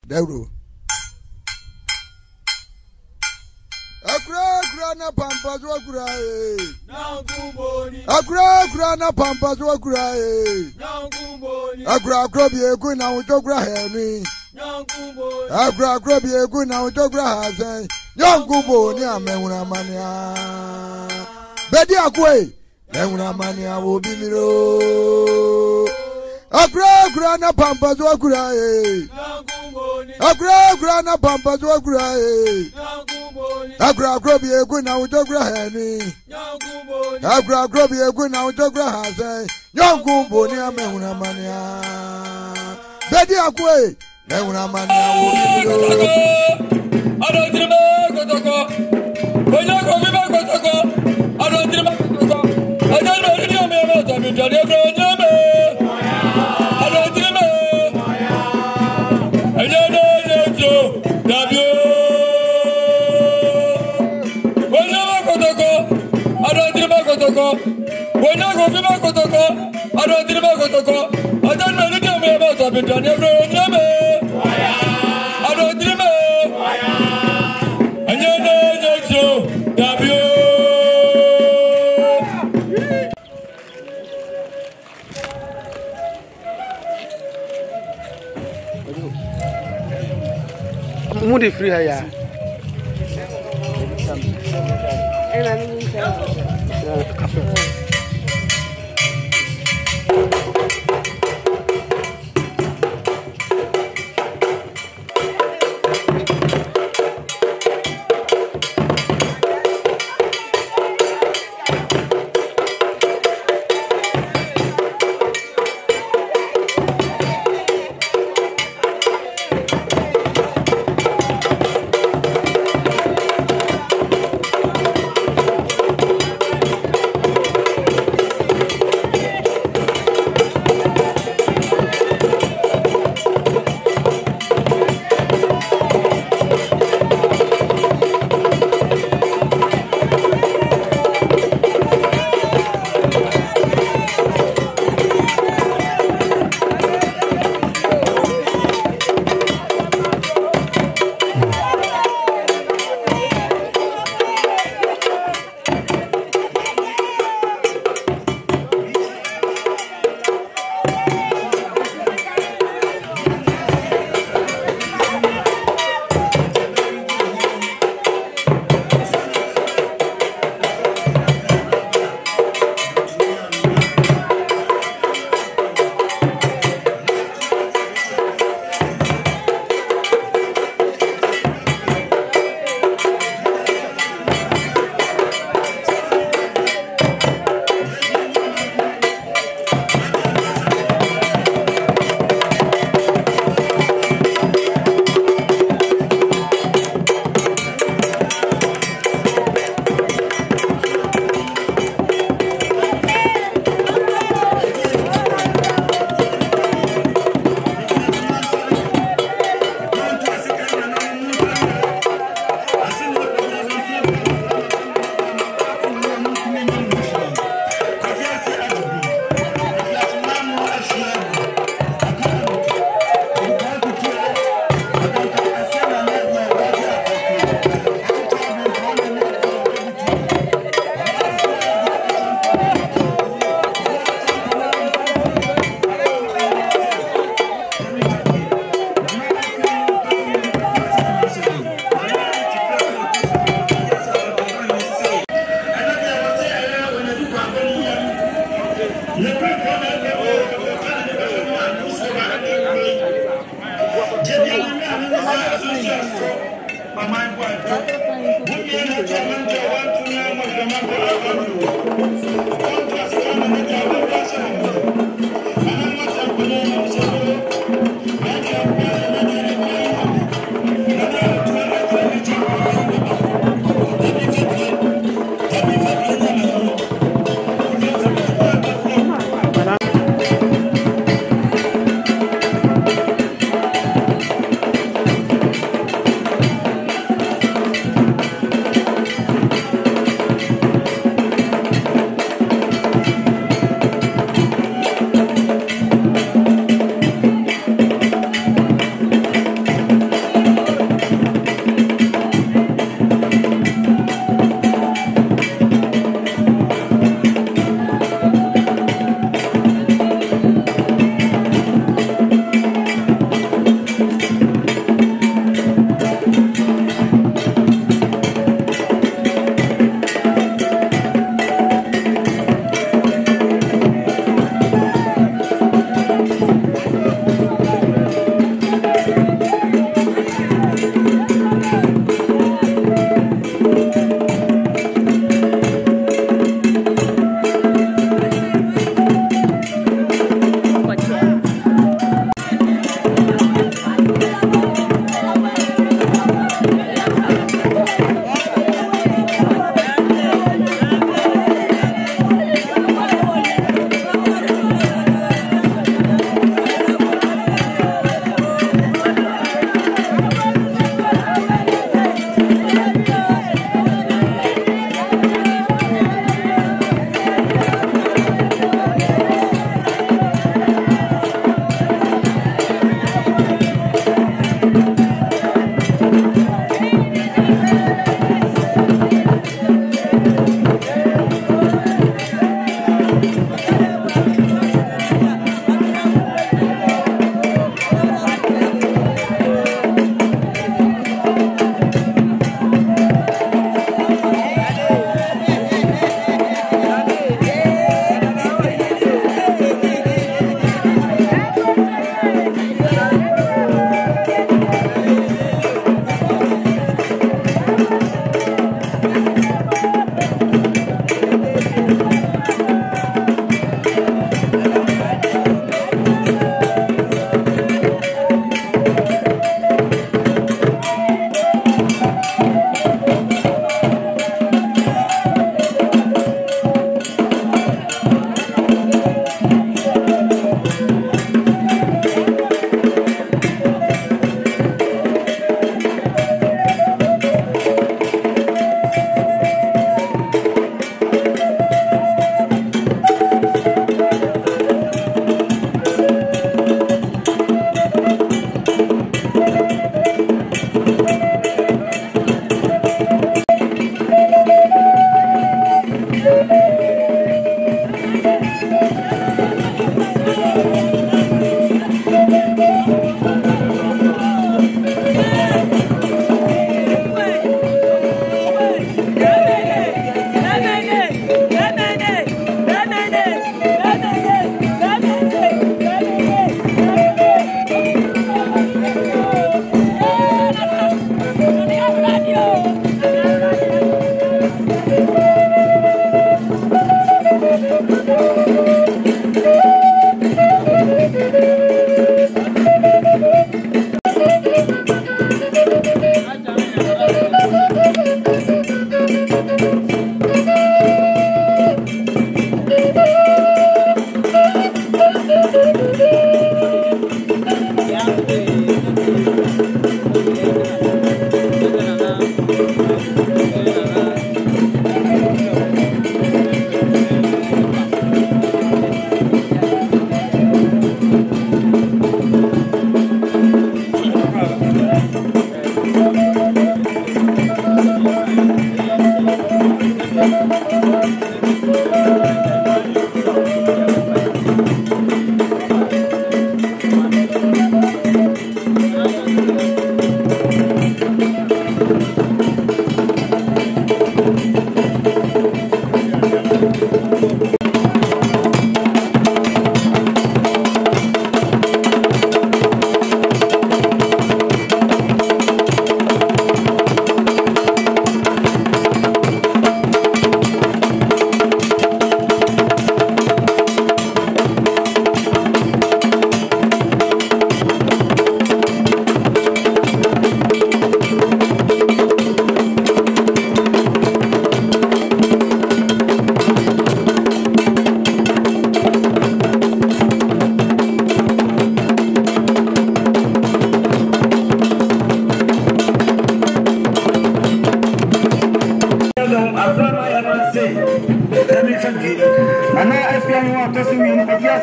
Deuro. Akura na pampas wakura Akura na pampas wakura Akura bi egu na utokura hemi Akura bi egu na utokura hasen Nyongubo ni amehuna mania Bedi akwe Mehuna mania wo bimiro Akura na pampas wakura Akura na pampas wakura Akura bi egu na utokura hemi Akura bi egu na utokura hasen Nyongubo ni amehuna mania Bedi akwe Mehuna mania wo bimiro Mudi free ya.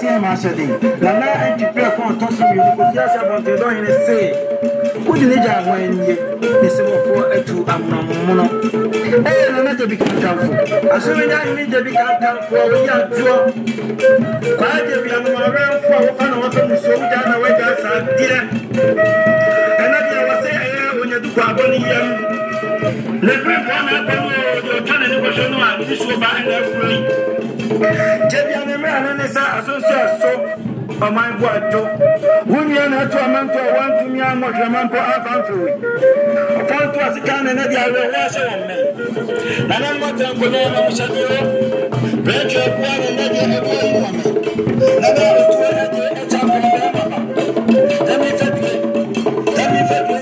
see him as a day. Nana and you play upon toss me, because yes, I want to don't say. Who did you when you say for a two ammono? Hey, another big country. Assuming that you need to become for a young draw. Quite a young man for a fan of them, so down away, guys, dear. Another was saying when you do Baboni. Let me one up your turn question one. This will buy every Jabian man and associate so a my boy Joe. Women are to a man to one to me and what your man for our country. A phone to us can and the other was on me. And I'm not going to shut you. Break your one and let you woman. Let me fed you. Let me fed you.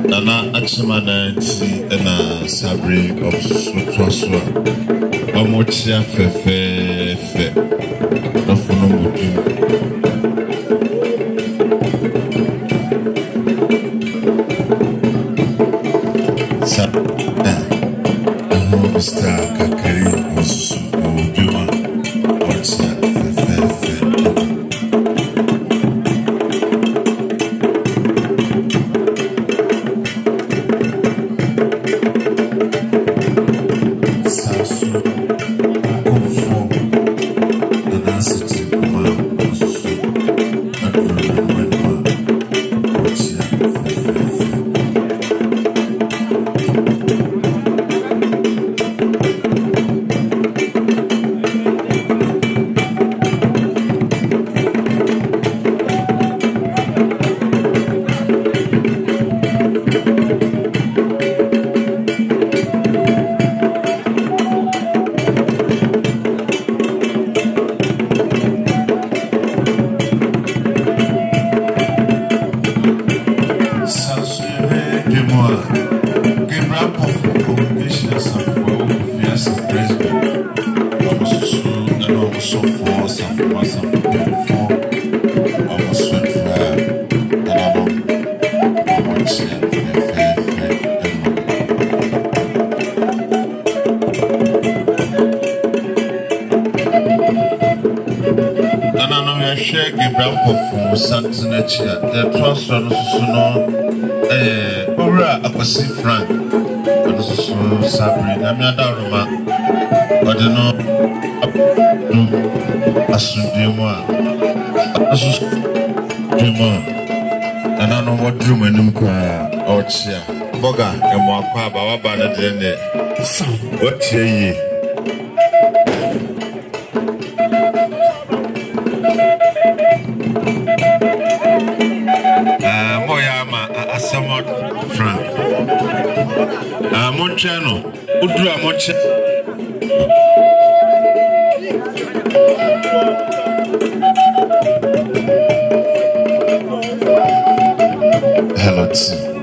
Nana Achimana and Sabri of Sutraswa. Amotia Fefe, no Funomutu. Mr. Kakari was Juma. What's that? The trust on Ora Akwasi Frank and so Sabri Namiada Roma but no Asundima and I know what dream and Numka or Chia Boga and Mwaka Bawabana Dene. What say ye? Monchano, Udra Moncha Ati.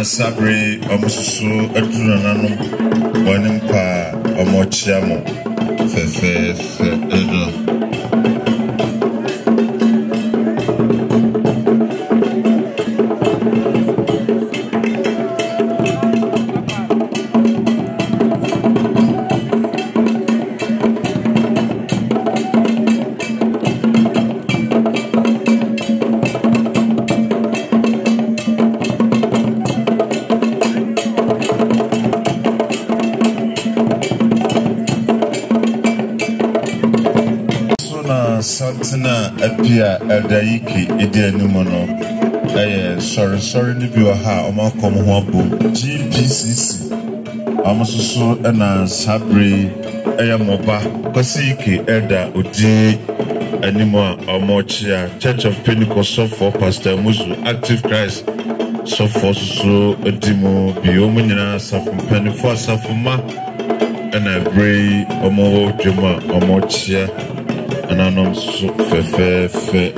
Sabre omususu edurananom wanimpa omochiamo fefe edo Santina appear at the Iki Idianimono. Sorry, Nibuha, Omakom Wambo, GPCC. Amasu and Sabri, Ayamoba, Pasiki, Eda, Uji, Anima, Omochia, Church of Pentecost, for Pastor Musu, Active Christ, so for so Dimo, Biomina, Safum Penny4, Safuma, and I bray Omo Juma, Omochia. And I know fe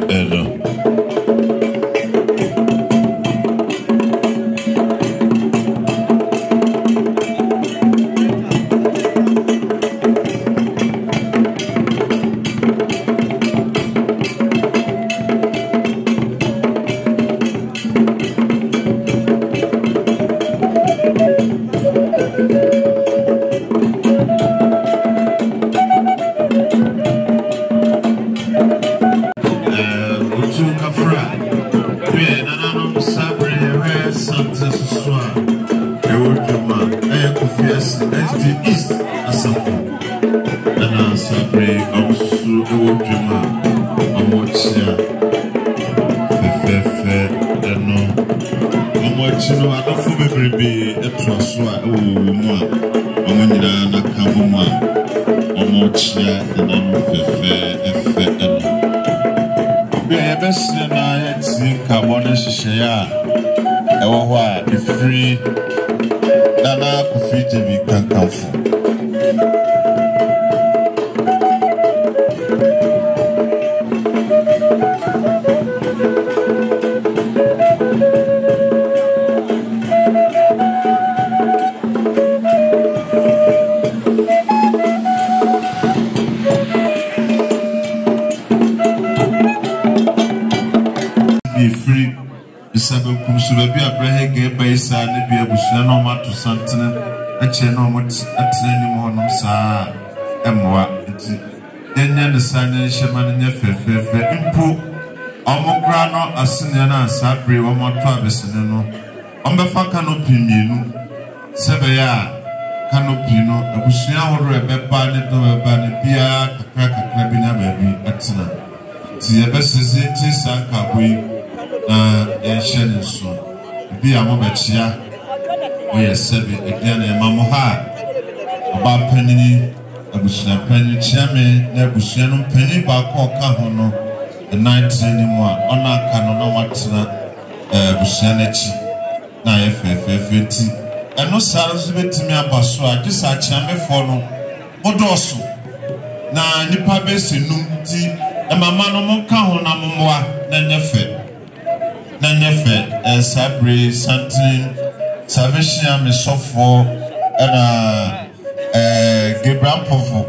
Sabri one more Travis no. Ombefa canopy mienu. Sebeya canopy no. Abusia wore beba ne do beba ne bia kakra bina baby atina. Ti ebesese ti sanka boy na ye hye so. Bia mo bechia. Oye sebe ediana e mamo ha. Oba panini abusia panini chiame na abusia no panini ba ko ka ho no. 19 anymore. Ona kano na watina busianechi na FFFT. Eno sara so betimi abaso a gisa chiame fo no odoso na nipa besenum ti e mama no monka ho na momwa na nyefe Sabre Santin Salvation me sofo na Gabriel Pofo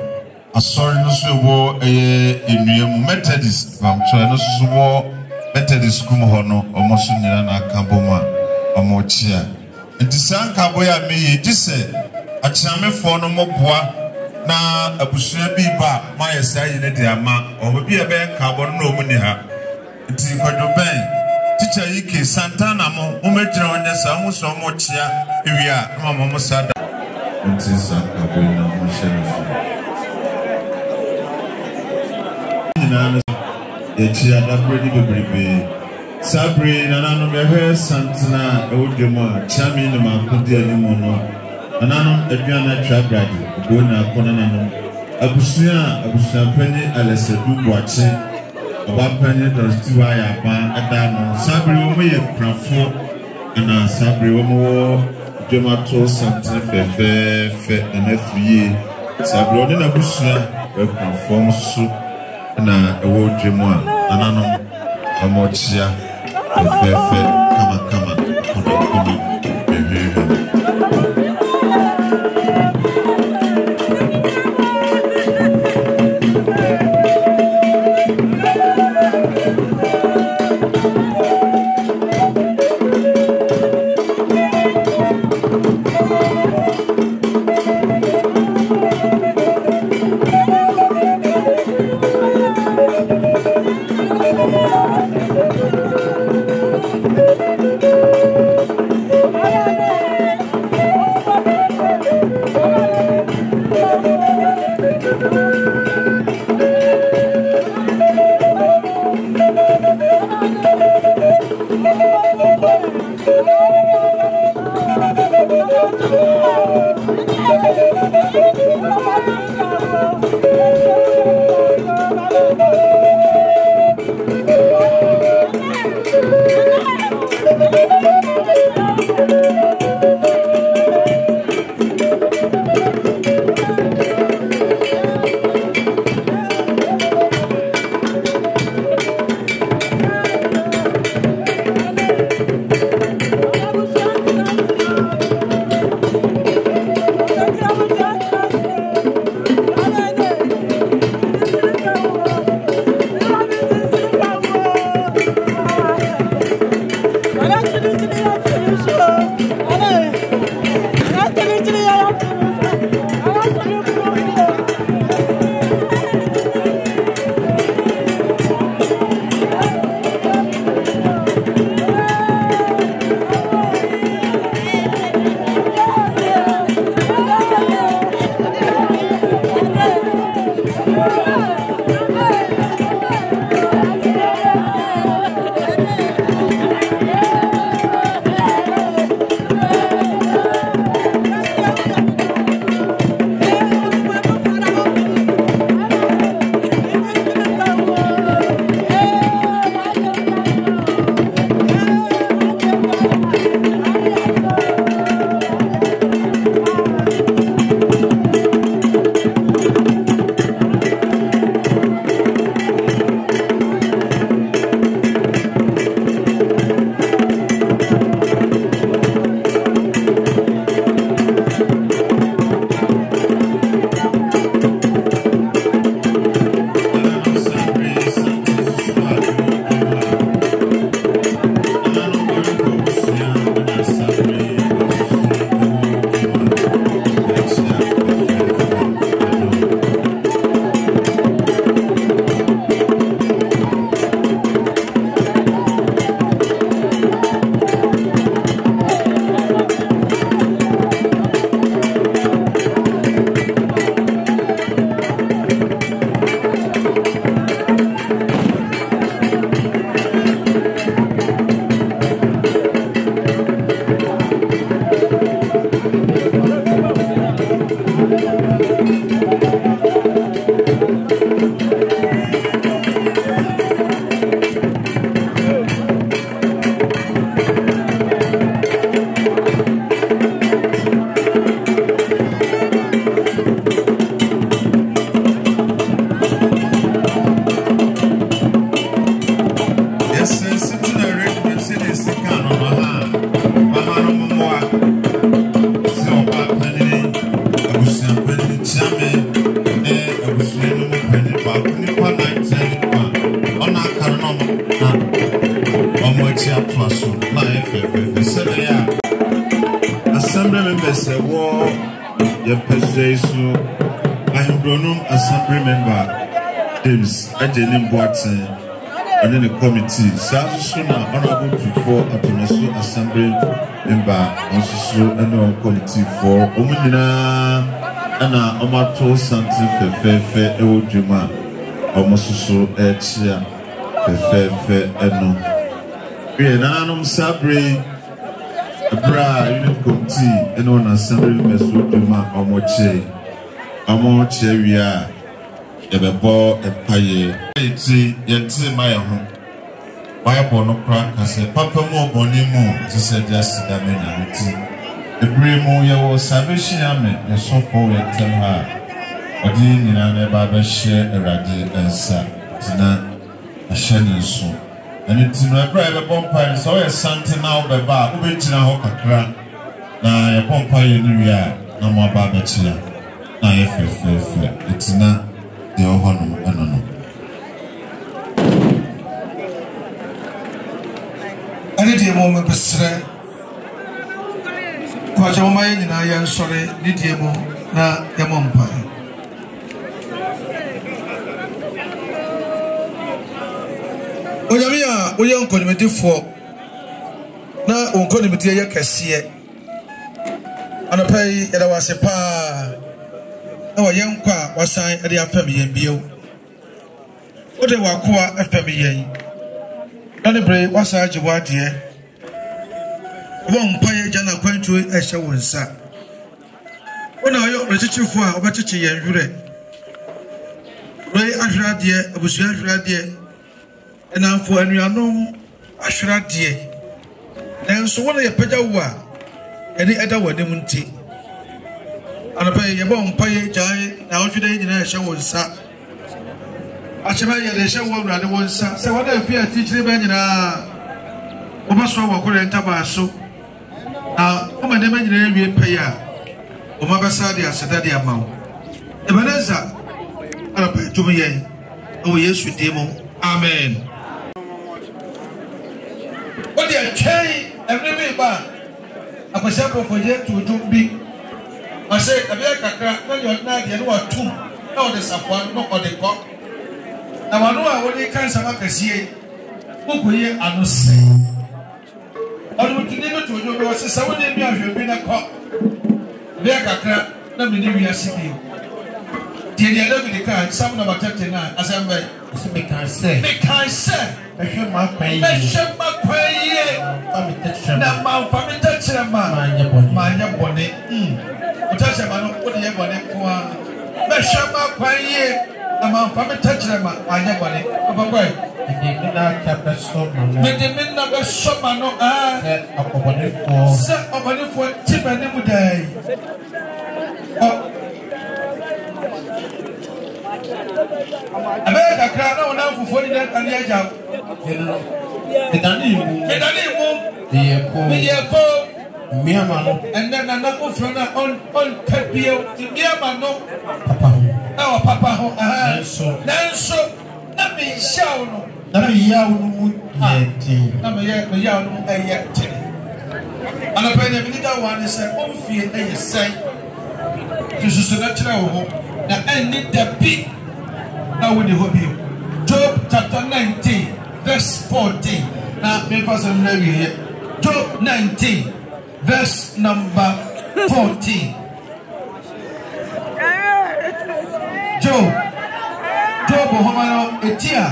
asɔre no so wɔ enuamu Methodist bamtɔ no so wɔ Methodist kum hɔ no ɔmo so nyina na aka bom a ɔmo kyia nti saa nkabo ya meye gise akyamefo no moboa na abusua bi ba ma yɛ saa yi ne de ama ɔmo bi ebe nkabo no ɔmo ni ha nti kwadwo bɛn teacher yi ke Santana mo mɛgyina onye saa mo so ɔmo kyia ewia na mo sada nti saa nkabo na mo hyɛ no so nyina yɛkyia dabre ni bebrebe Sabre nanano mehe Santana ewudwemu a chami ne makodi animu no nanano aduana trabrade ogona akona nanano abusua pani Alesedu Boache obapanye Dɔstiwa Yaba ɛda no Sabre wo me krafo na Sabre wo mo dwemato Santana fefefe na afiye Sabre wo na abusua krafo so na ewudwemu a nanano amochia fefe kama kono no mo pedi ba nipa 19 ona karno na omo chi atwaso na FFF sebe ya assembly members wo ye pesesu ahibronum assembly member James Ajenim Boateng and then the committee Sasuna honorable for Atonaso assembly member also and committee for Omunina and Omato Santi Fefe Ewojuma Omosusu Echia Fefe Eno Nanum Sabri Bra unit committee and on assembly members Ewojuma Omoche Wia Ebebo epaye eti yenti maye ho waye bono kra kase papa mo boni mu tise dia sida me na nti ebire mu ye wo salvation ame ye so for yentem ha odi nyina na ba ba hye erade ensa tina ahye ne so ani tino ebra ye bompa so ye sante na obeba obetina ho kakra na ye bompa ye ni wi a na mo ba ba chia na ye fefe etina the honor and any day moment bestre kwa jama yin na yan sore didie mo na yamompa oyamia oyan konimedifo na onkonimedie ye kase anapai yada wase pa na yen kwa wasan ade afam yen bio ode wakoa afam yen na ne bre wasan agewade won paye jana kwantu ehye wonsa ona ayo rechichifo a obechiche yen hwere re ahwrade abusu ahwrade enamfo anuanom ahwrade nanso wona ye pagya wo a eni eda wanem nti anapai yebo mpaye jai na odwede nyina ehye wonsa achema ye de ehye wo awrade wonsa se wona afi atichire ba nyina obaso wakore ntaba so na oma de nyina ewie paye a oma basa de aseda de amawo ebeneza anapai tumiye o Yesu demo amen odi atwai every ba akwasha profoje tudumbi I say, I beg a when you're not the other two, no, there's a one, no, or the cock. Now, I know I only can't some of the sea. Who could hear and say? I would never to you, was someone in me have been a cock. Beg a crap, let me leave you a city. The other with the car, some of 39, as I'm very, make I say, I should my pay, I should my pay, now my family touch them, my bonnet. Utasha mano odi ye bone kwa me shama kwa ye ama fa me tachira ma anya bone papa boy me na chapter so mano me de me na be so mano se obone fo tibane mu dai abeka kra na wona fufo ni dan kan ya jaw edani mu ye ko Miamano, and then another friend on Capio, Miamano, Papa, our Papa, Nanso, let me shout, let me young, let me young, and a penny little one is a own fear, they say, this is a natural home, that I need the big. Now, when you hope you, Job chapter 19, verse 14. Now, because I'm here, Job 19. Verse number 14. Job Homano Etia.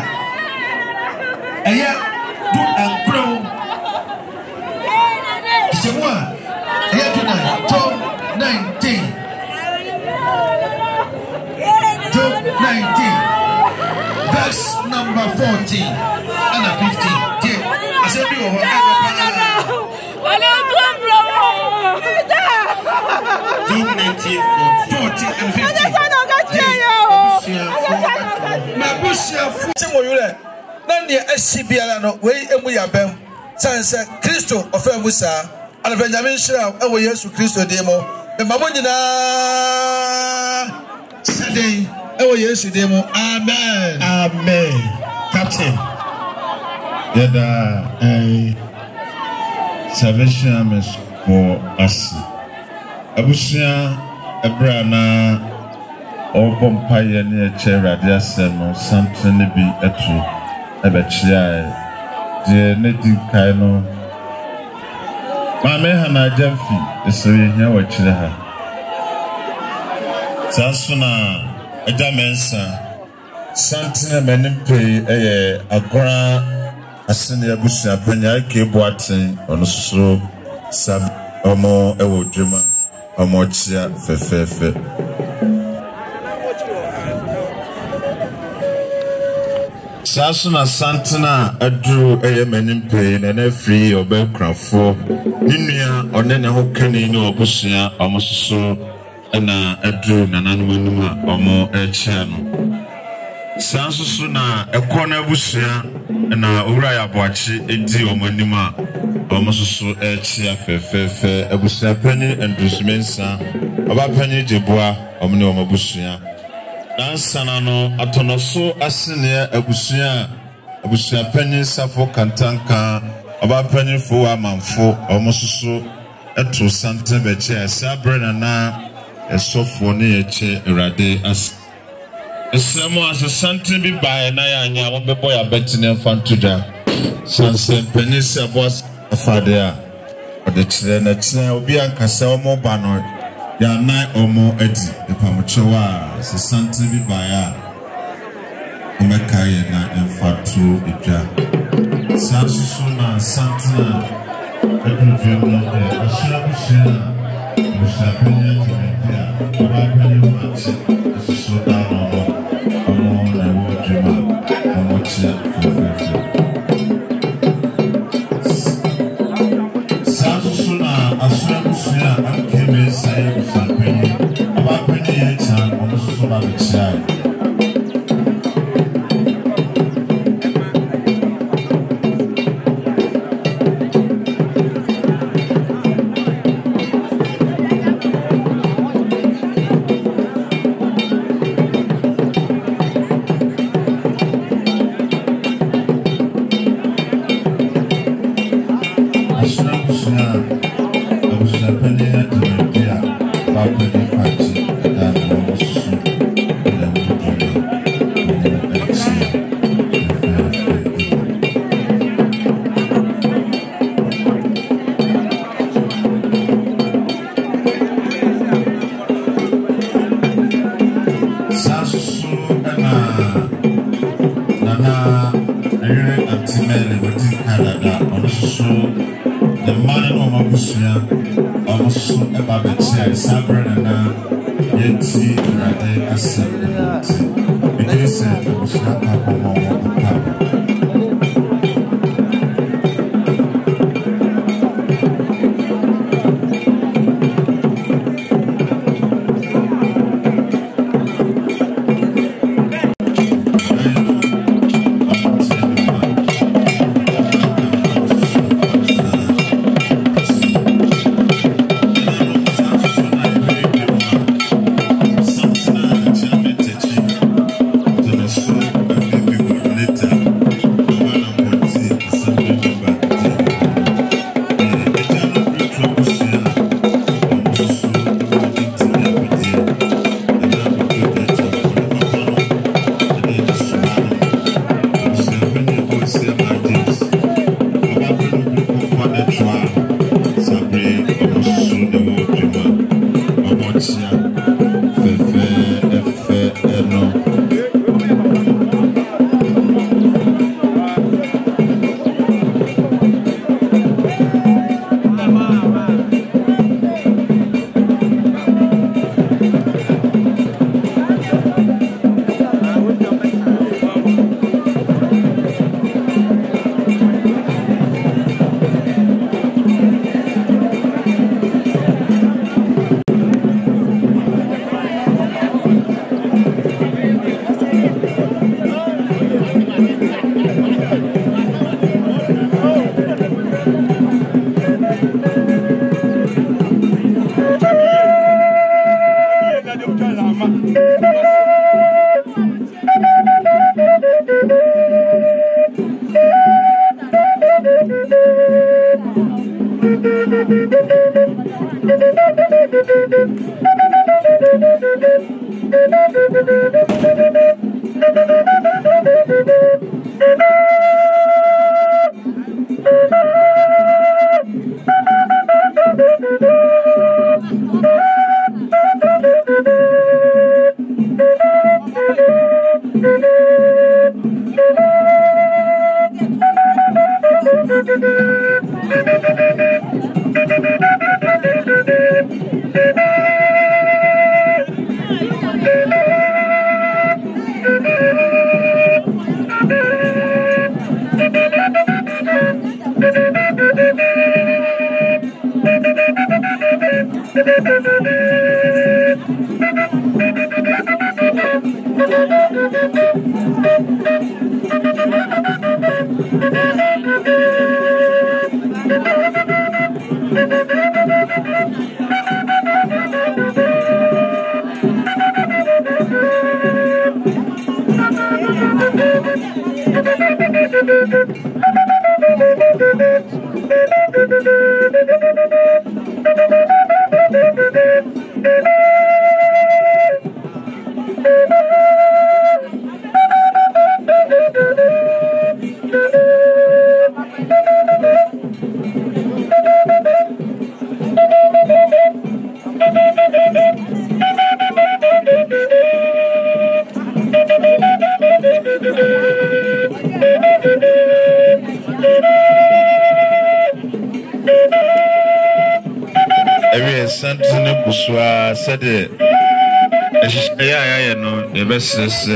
Aya do and grow. Jemwa. Aya tonight. Job 19. Job 19. Verse number 14 and 15. I said you Job 19, 40 and 50. Nani SCBL no we emu ya bem sanse Kristo ofa musa ala Benjamin Shira ewo Yesu Kristo de mo be mamo nyina sede ɛwɔ Yesu din mu amen amen captain yɛda Salvation Army for ase abusua ɛbrɛ na ɔbɔ mpaeɛ ne ɛkyɛ Awurade asɛm no santen ne bi ɛto ɛbɛkyia deɛ ne di kae no maame Hana Jamfi ɛsɛ yɛhia wɔ kyerɛ ha saa so na ɛgya mensa santen m'anim pɛi ɛyɛ agora asene abusua panya ke boaten ɔno so sam ɔmo ɛwɔ dwuma ɔmo kyia fɛfɛɛfɛ saa so na santena aduru ɛyɛ m'anim pɛi na na afiri ɔbɛkrafo ne nua ɔne ne ho kani ne ɔbusua ɔmo so ɛna aduru nananom anim a ɔmo ɛkyia no saa so na ɛkɔ na abusua na owura ya boachi edi ɔmo anim a ɔmo so ɛkyia fɛfɛɛfɛ abusua panyin Andrusumensa ɔba panyin Jeboa ɔmo ne ɔmo abusua dansana no atono so asene abusua panyin Safo Kantanka ɔba panyin fo amanfo ɔmo so ɛto sante bɛkyɛ sabrena na ɛsɔfo ne yɛkyɛ Awurade as Esemo as a santin bi by na ya anya won bebo ya betine fantuda sansen penisa boss afadea ode kire na kire obi ankasa omo ba no ya na omo adi epamochewa se santin bi by ya omekaye na enfatu edwa sansu na santina edunju no asura busia penye tibia oba penye machi so da no Buswa said it. Yeah, no, the best is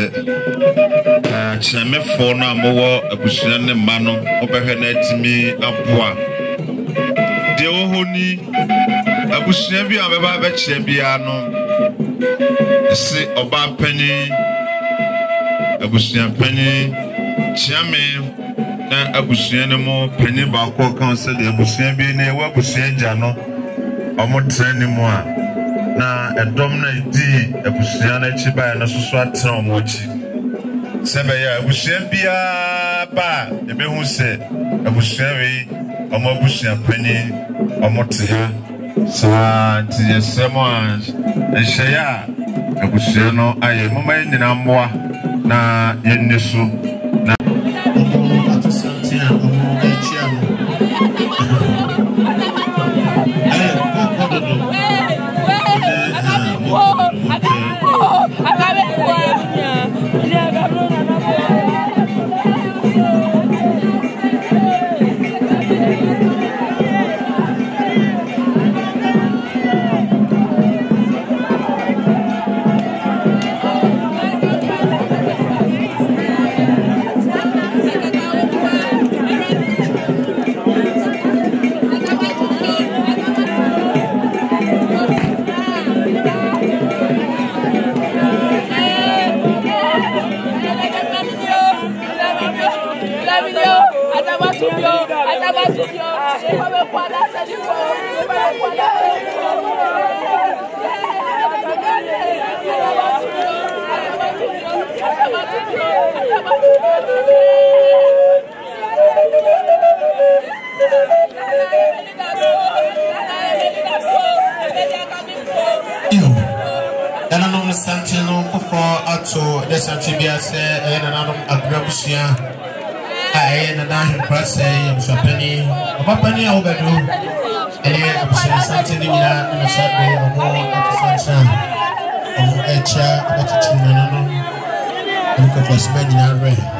Chame for now more a Bushan and Mano, overhead me up one. The Ohoni a Bushabi of a Babachiabiano, say Oba Penny, a Bushan Penny, Chame, a Bushanamo, Penny Balco Council, the Bushabi, never Bushan Jano. Omo training mo na edom na di ebusia na chiba na soso atra omochi sebe ya ebusia bia ba ebehu se ebusia we omo ebusia pani omo tia sa ti yesemo an ehya ebusia no aye mama nyina mmoa na yennesu na atosantia omo echia Santino for Ato, the Santibia said, and another Agrabusia. I ain't a press, I'm Shapeni, a Papani overdo, and I'm Santini and a Saturday or more at the sunshine. A chair, a children, and could was made in our way.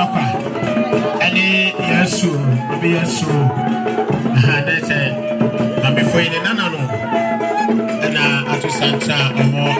Papa. Any yes, be yes, that's it. And before you know, and I just sent a more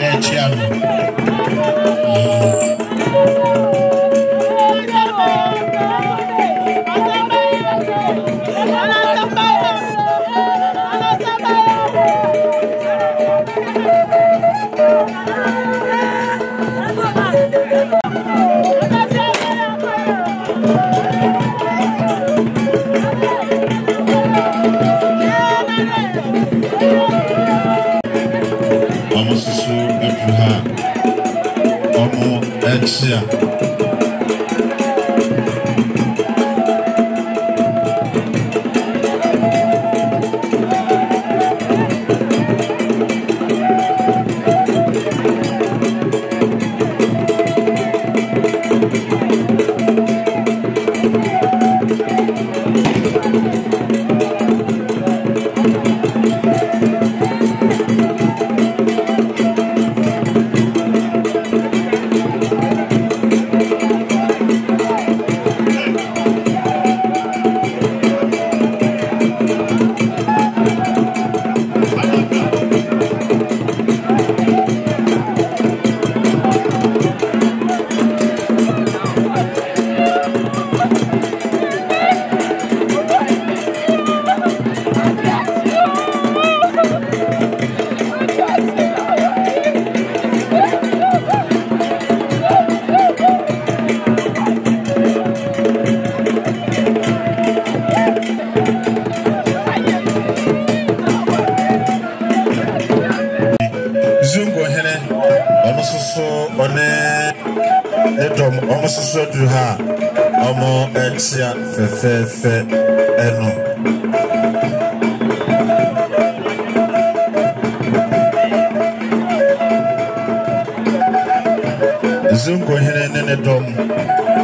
Zungo here nene dom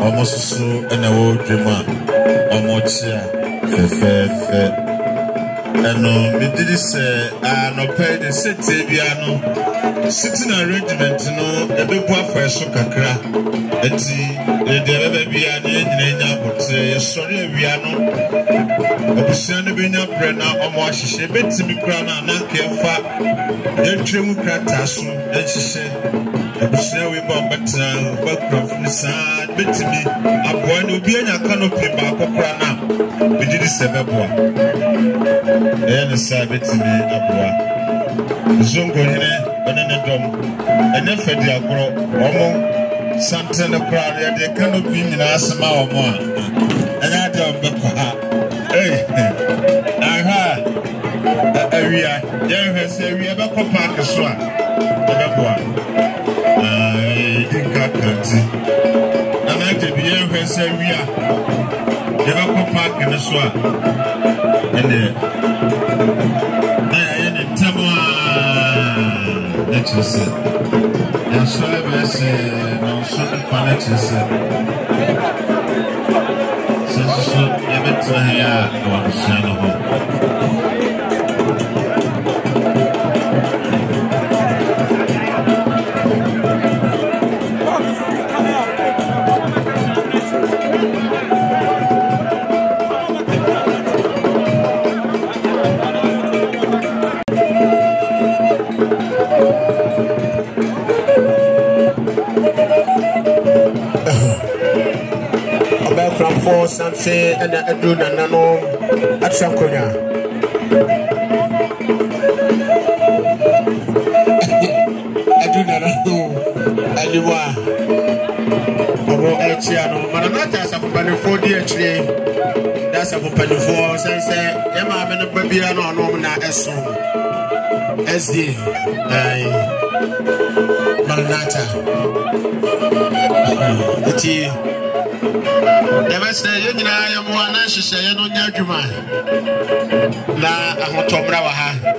almost so and a wood dreamer almost fe and no me did say no pay the city piano sitting arrangement no a bit poor for so kakra eti the baby and but sorry piano obusiano benya brena omo ahihye betimi kra na nankefa yentwemu krataso ehihye Abusia we bomba background sad betimi aboa no bi anya canopy ba kokora na we did sebeboa ene sad betimi aboa zongo hene onene dom ene fedi agro omo sante na kra ya de canopy nyina asema omo a anya de obekwa aha awia ya hwese awia be ko park so a obeboa Kanti. And I did the air say we are never park in the swamp. And then Tamwa let's say, and so let's say, no, so the furniture said, so every here or the son for something and I do nano at Sankonia. I do nano anymore. Over Echiano, Mananatas of Penny 40 actually. That's a penny for say, Emma, and a babiano, Nomina Esso SD Mananata. Never say, you know, I am one and she say, no, Yajuma. La Ahotobraha.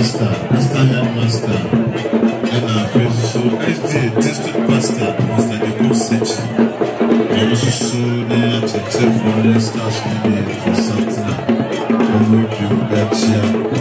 Master, Mr. Headmaster, and our so SD District Pastor, Mr. Deko Sechi. I was so near to tell for the stars for Santana. I hope you got here.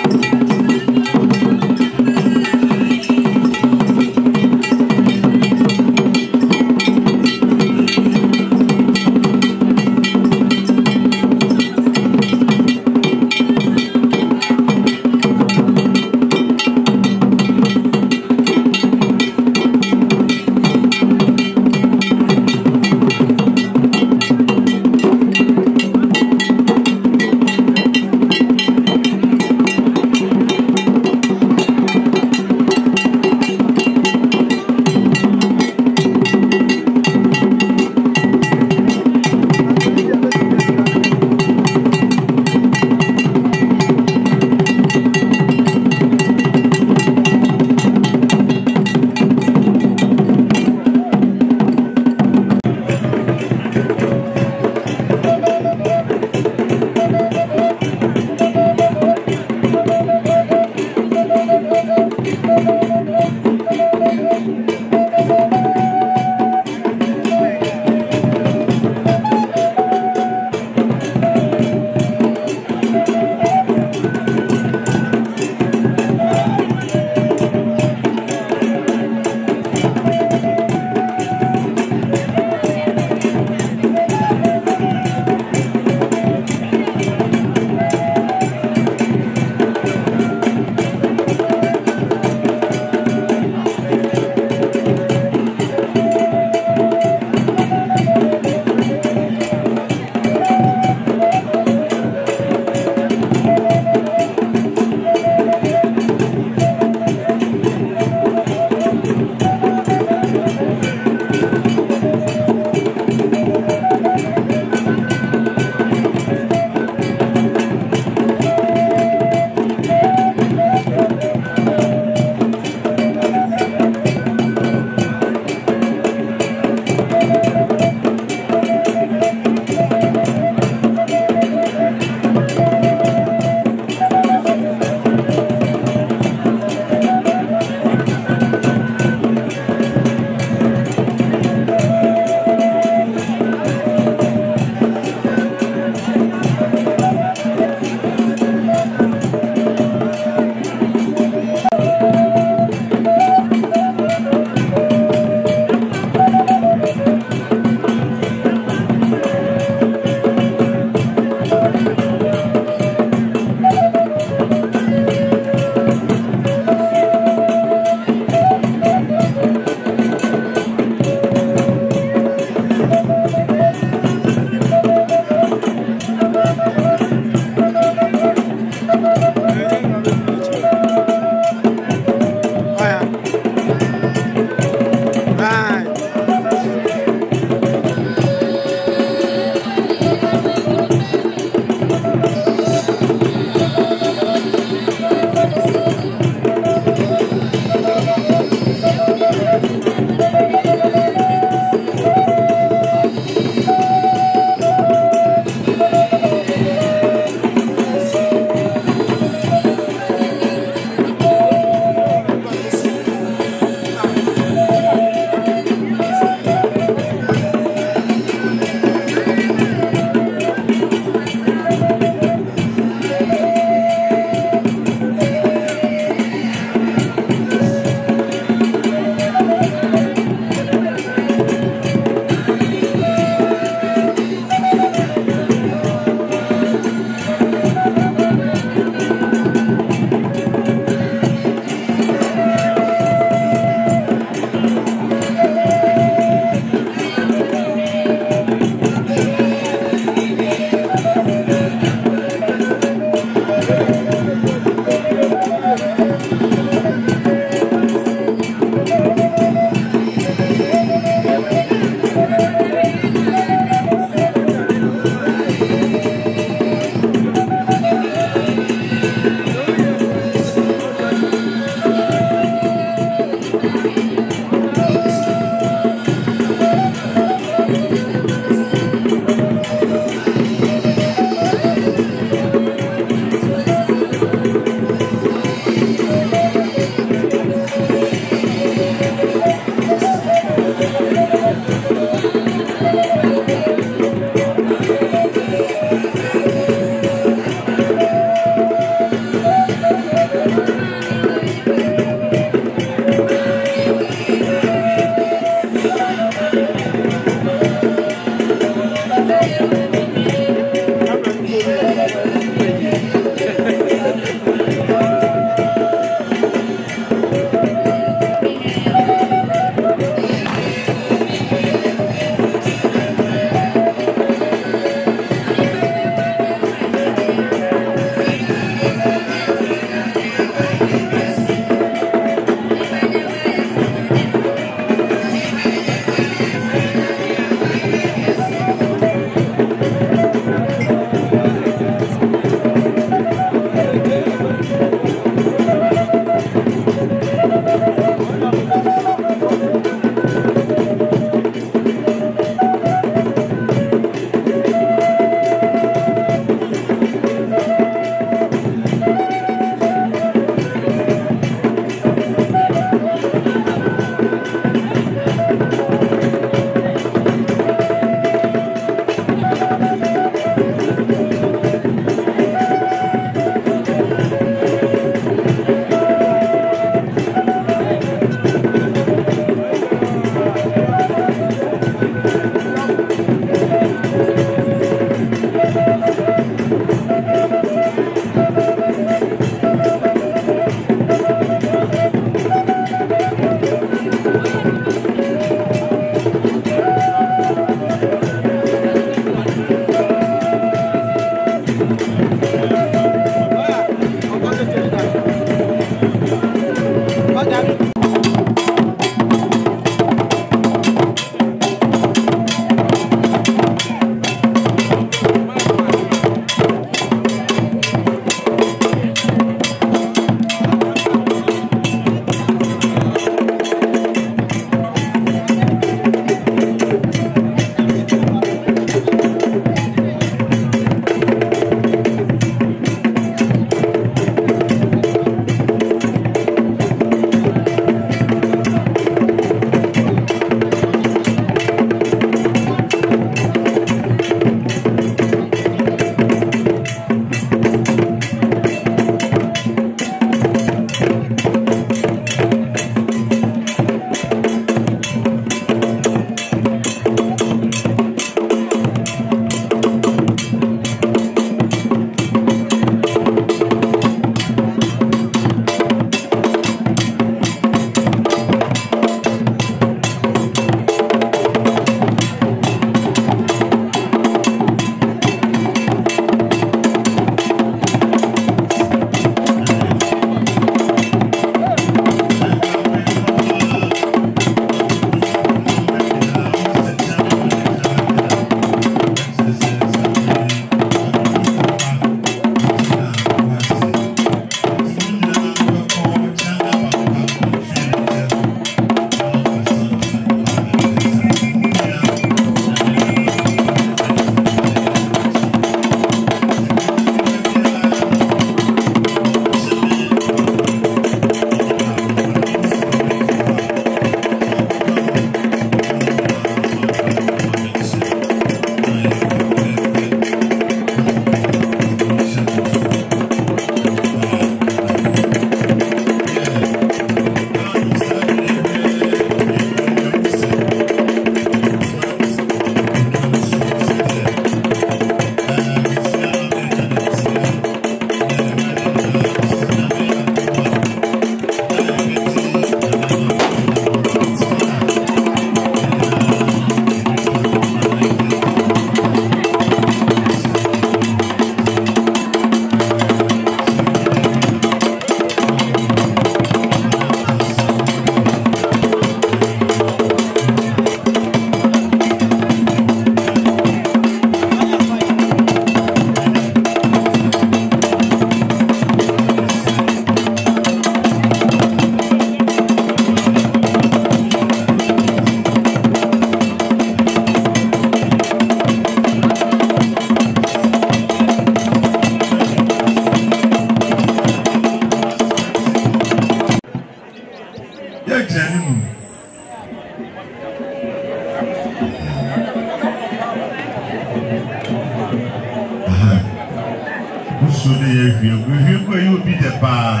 you be the bar.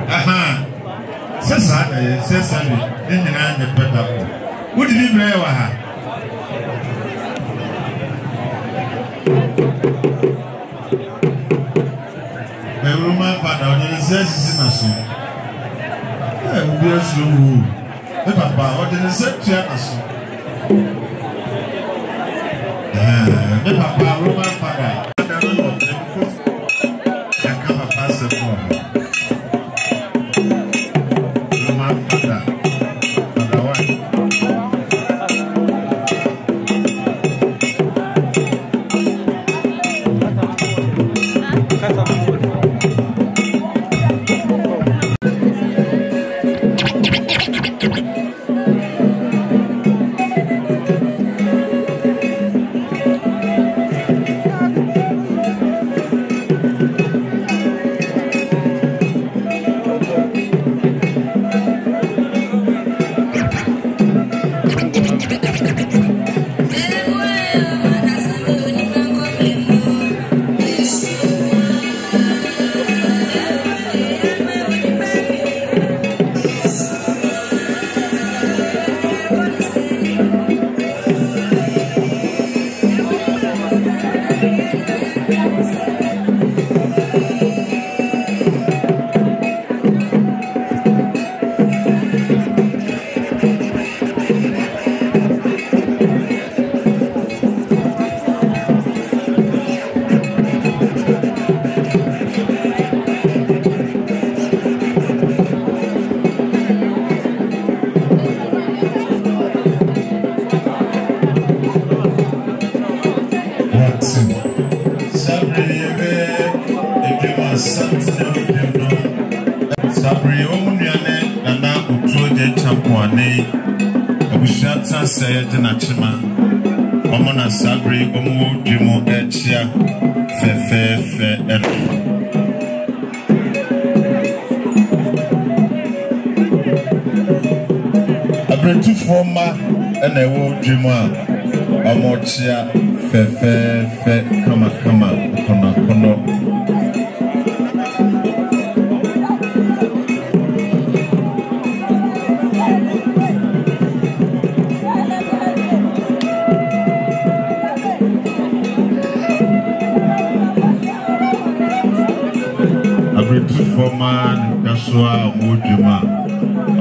Aha. Sesame, then you know the better. What did you bring? My Roman father, the research in us. I will be a slow. The papa, what the research in us. The papa, Roman father, I don't know. I come a pass the phone. Roman father, father, what? Sabri omunyane nana utroje champuane abushata sayed na chima omona sabri omu dimo echia fe abretu forma ena ewo dimo amochia fe kama kono man kaswa mujuma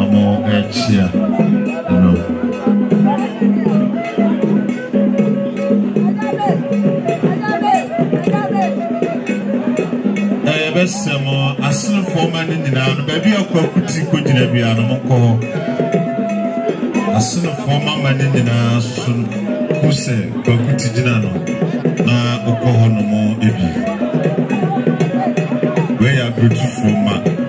amo echia no besemo asinu forman ni na no baby akwakuti ko gina bia no mko asinu forman man ni na sun kuse kwakuti gina no na okoho no mo ebi we are beautiful man.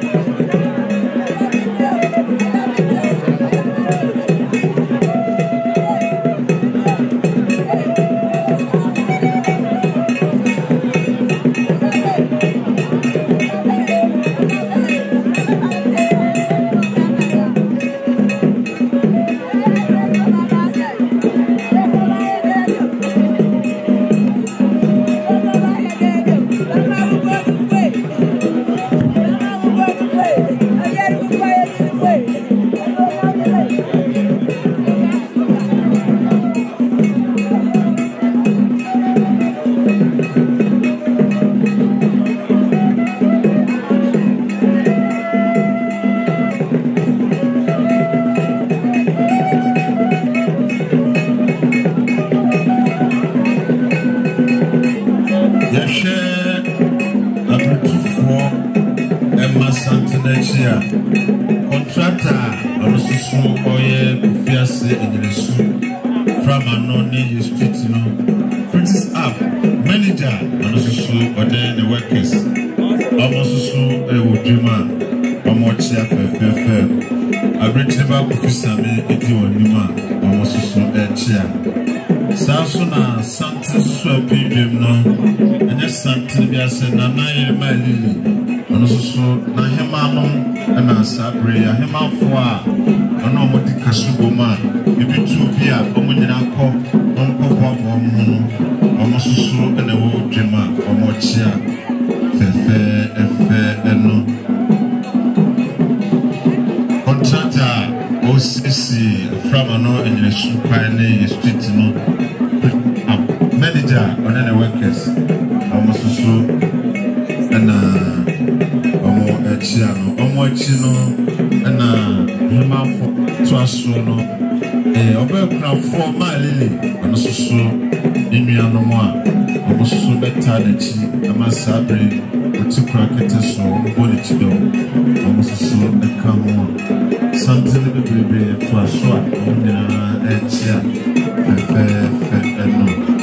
Contractor, Olususu, Oye, Bufiase, and Yesu, from Anoni, his street, Princess App, Manager, Olususu, Ode, the workers, Omosusu, Ewudima, Omochia, Fefe, Abrichima, Bufisame, Edi Onima, Omosusu, Echia. Sasuna, Santis, Swapim, no, and yes, Santis, and Nana, my lily. So na hemano na sabre ya hemafo a ono modi kasuboma ebi tu bia omunyina ko ɔnkɔboaboa mo no ɔmo soso ɛna ɛwɔ dwem a ɔmo kyia fɛfɛɛfɛ no contractor a ɔsisi frama no ɛnyina su kwan ne street no manager ɔne ne workers ɔmo soso ɛna ɔmo ɛkyia no ɔmo akyi no ɛna hemafo to aso no ɔbɛkunafo maalele ɔno soso ne nuanom a ɔmo soso bɛta n'akyi ama saa bere ɔte kora kɛtɛ so ɔmo bɔ n'akyi dɔ ɔmo soso ɛka ho a santene bebrebe to aso a ɔmo nyinaa ɛkyia fɛfɛɛfɛ ɛno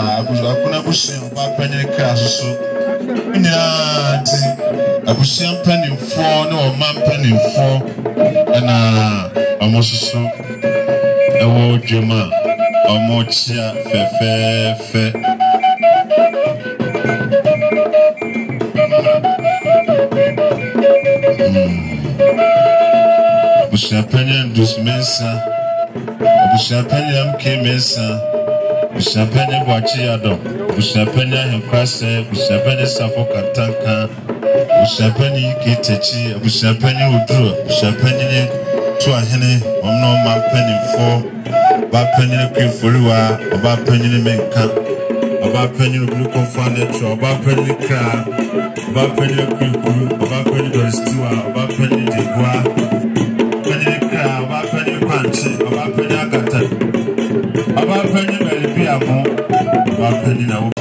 akuna busia ba panyin kra so nyina ti abusia panimfo ne o man panimfo na amososo ewo dwema omochia fefefe busia panyin dusmensa busia panyin mkemesa busia panyin bwachiado busia panyin henkwase busia panyin safo katanka busia panyin kitechi busia panyin udru busia panyin tuahene omno man panimfo ba panyin kweforiwa ba panyin menka ba panyin gluko fane tro ba panyin kra ba panyin kwekuru ba panyin doristiwa ba panyin degwa panyin kra ba panyin panchi ba panyin agata ba panyin belibi amo ba panyin na wo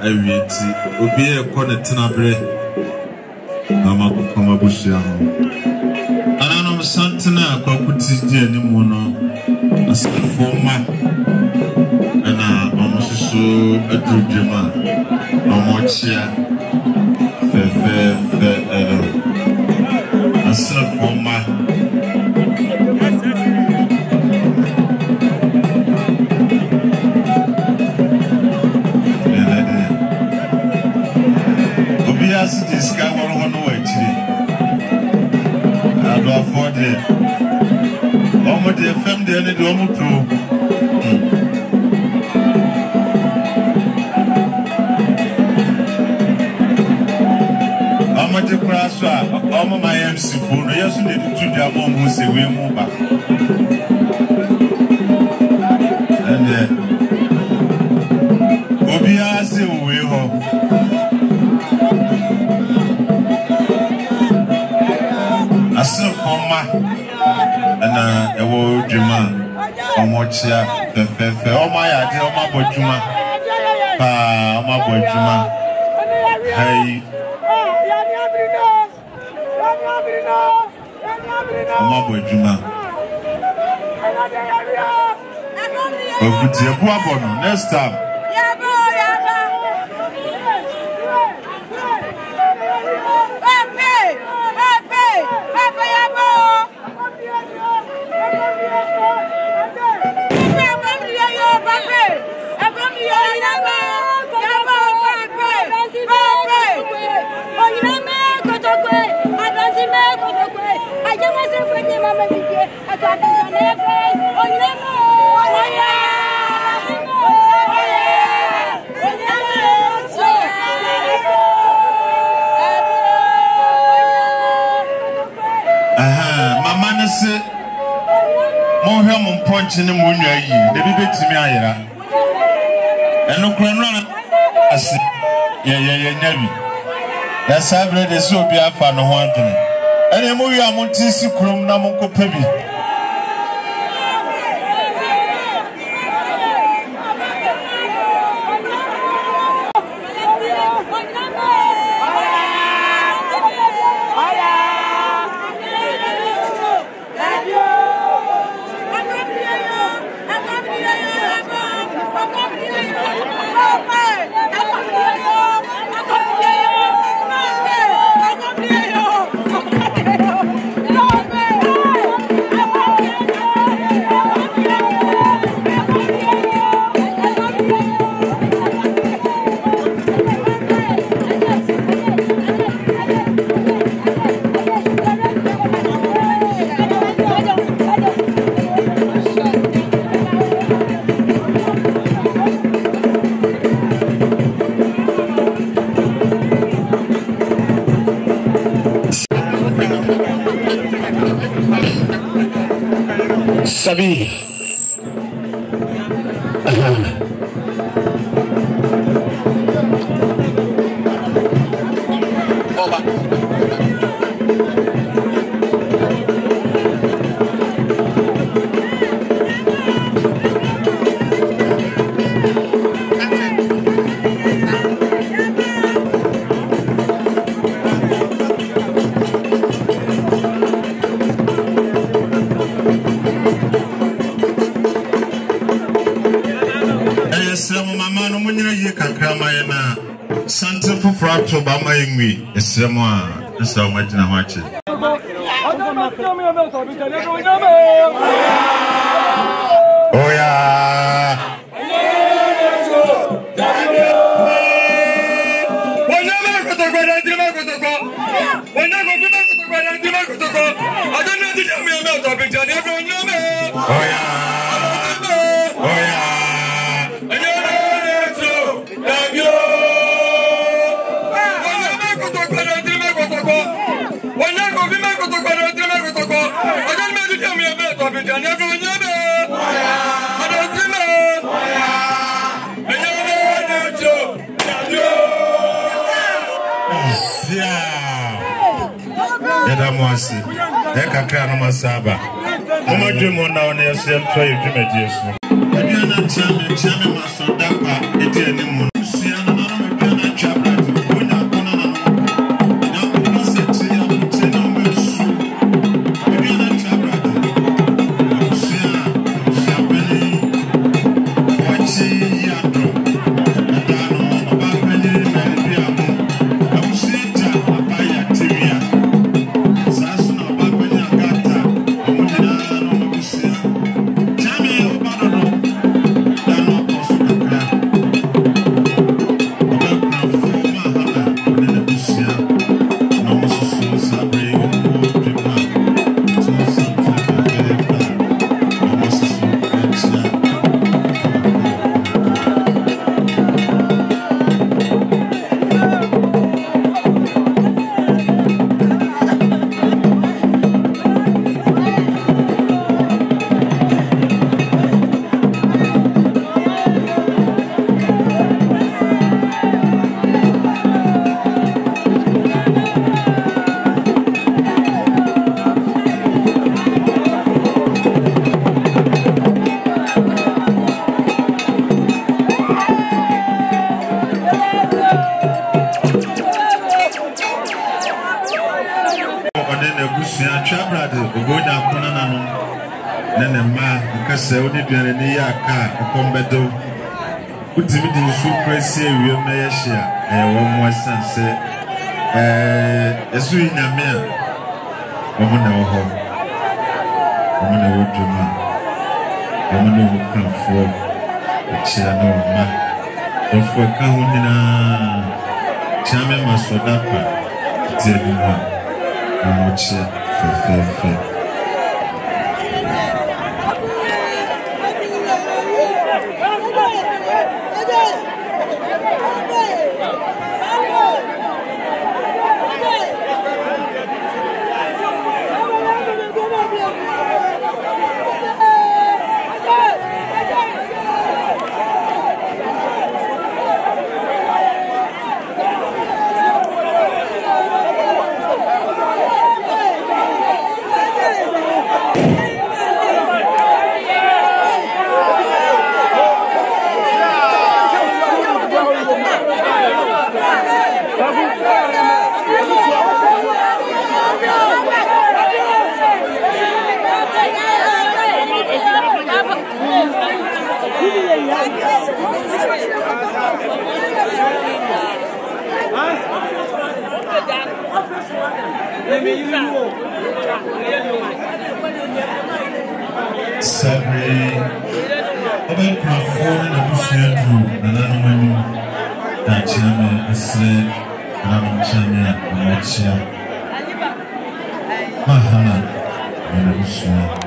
awieti obi e ko ne tenabre na makoma bushia ho ananom santena akwakuti di animu no asafo ma na omosusu adudwema omochia fe ero asafo ma this guy won't know actually. I do afford it. Almost the family and the almost two. Almost the crash, almost my MC phone. Yes, you need to do your mom who say we move back. And Obia say we home. Asafoma na ewo dwuma omochia fefefe omaya de omabodwuma pa omabodwuma hey omabodwuma ogutie buabono next time Mama nese mo hwe mo punch in the moon, the baby to me. And no crown as Navy. That's how the so be a fan of one thing. And a movie I'm on Tissu Crum Namonco Pebi. Sabi. Santa for Frato Bama Yumi, a Samoa, the so much in a watch. Oh, yeah. Yadamosi, Ekakano Masaba. Oma dream on down there, same try you dream at yes. Adiana Chami Masodaka, Etienne Musiana, Adiana Chabra, Buna Konana, Nakuna Seti, Tena Mesu, Adiana Chabra, Musiana, Shabeli, Wachi Yadro, Adano, Abapeli, Mediamo, Amusita, Abaya, Timia. Se odi duane ni ya ka kombedo utimi di su presi ewie na ya hia wo mo sanse esu nyame a wo na wo ho wo na wo duma wo na wo kanfo chia na wo ma ofo ka ho nyina chame masoda pa tiri ha mo chia fe Sabre, about Crawford and a bushel drew, and I know when that chairman is said, and I'm China, and my chair. Mahana, and a bushel.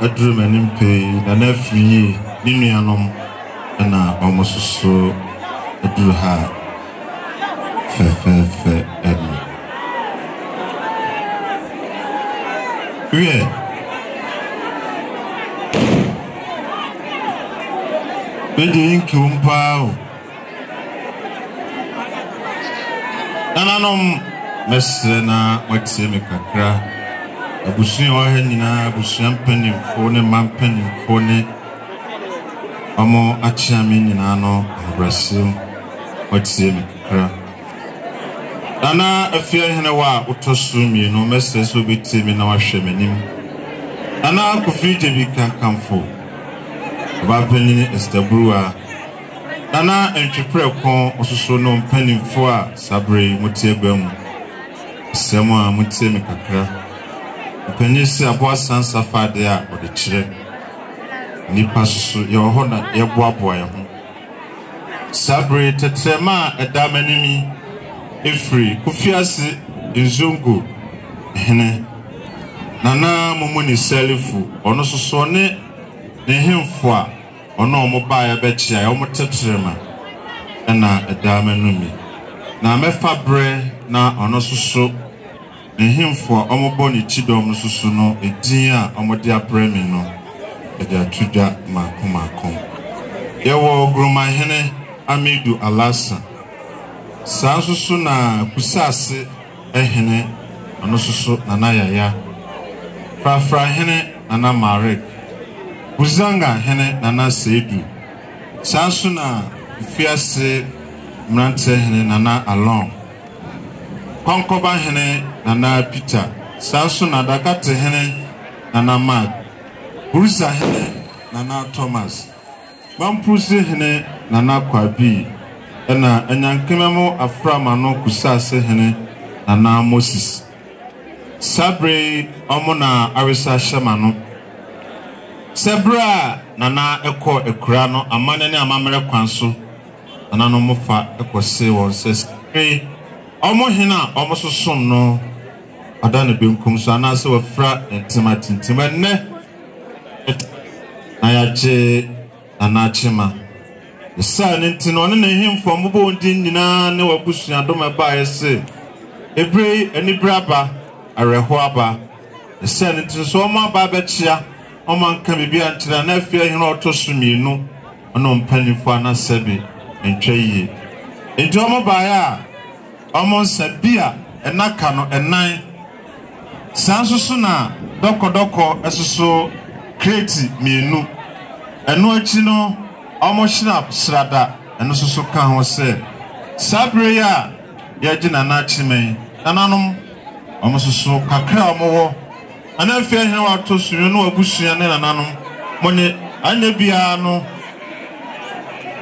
Adrum and pay the nephew, Nimianum, and almost so a drew her fair Edmund. Bidding Kumpao Nananum, Messena, Maximicacra. Abusuya wa nyina abusuya mpanimfo ne mampanimfo ne amo achiame nyina no abrasem watie mekra ana afia hene wa utosu mienu meseso betimi na wahwe manim ana akofije bi kankamfo abapanini estabruwa ana entwepre kon ososo no mpanimfo a sabre mutie bam semo a mutie mekra Penisi aboa sansa fade a ode kire nipa susu ye ho na ye boaboa ye ho sabre tetrema edamanimi efri kufiase nzungu hene nana mumuni selifu ono susu ne hemfo a ono omoba ya bechia ya omo tetrema na edamanimi na mefa bre na ono susu Himfo omoboni chidom susu no edin a omode apremi no ede atuja makomakom yewo groma hene Amidu Alasa sa susu na kusase ehene ono susu na yaya frafra hene na Marek Buzanga hene na Seidu sa susu na fiase mrante hene na Alon Konkoba hene na Peter Sasu na Dakate hene na Mark Brusa hene na Thomas Mamprusi hene na Kwabi ena enyankememo aframa no kusase hene na Moses Sabre omona arisa shemano Sebra na eko ekura no amane ne amamere kwanso na no mofa ekose won ses Omo hina omo sosom no adane benkum so anase wafra entimatintima ne na yache anachima sa ne ntino ne himfo mbo ndin nyina ne wabusua doma ba yese ebre anibraba areho aba sa ne ntino so omo aba bechia omo anka bibia nkyira na afia hina otosumienu ono mpanifo anasebe entwaye enti omo ba ya Omo sabia enaka no enan sansusu na doko esusu kreti mienu eno achi no omo shrap srada eno susu ka ho se sabre ya gina na chimen nananom omo susu kakra omo wo ana afia hene wa to suru no abusua ne nananom monye anya bia no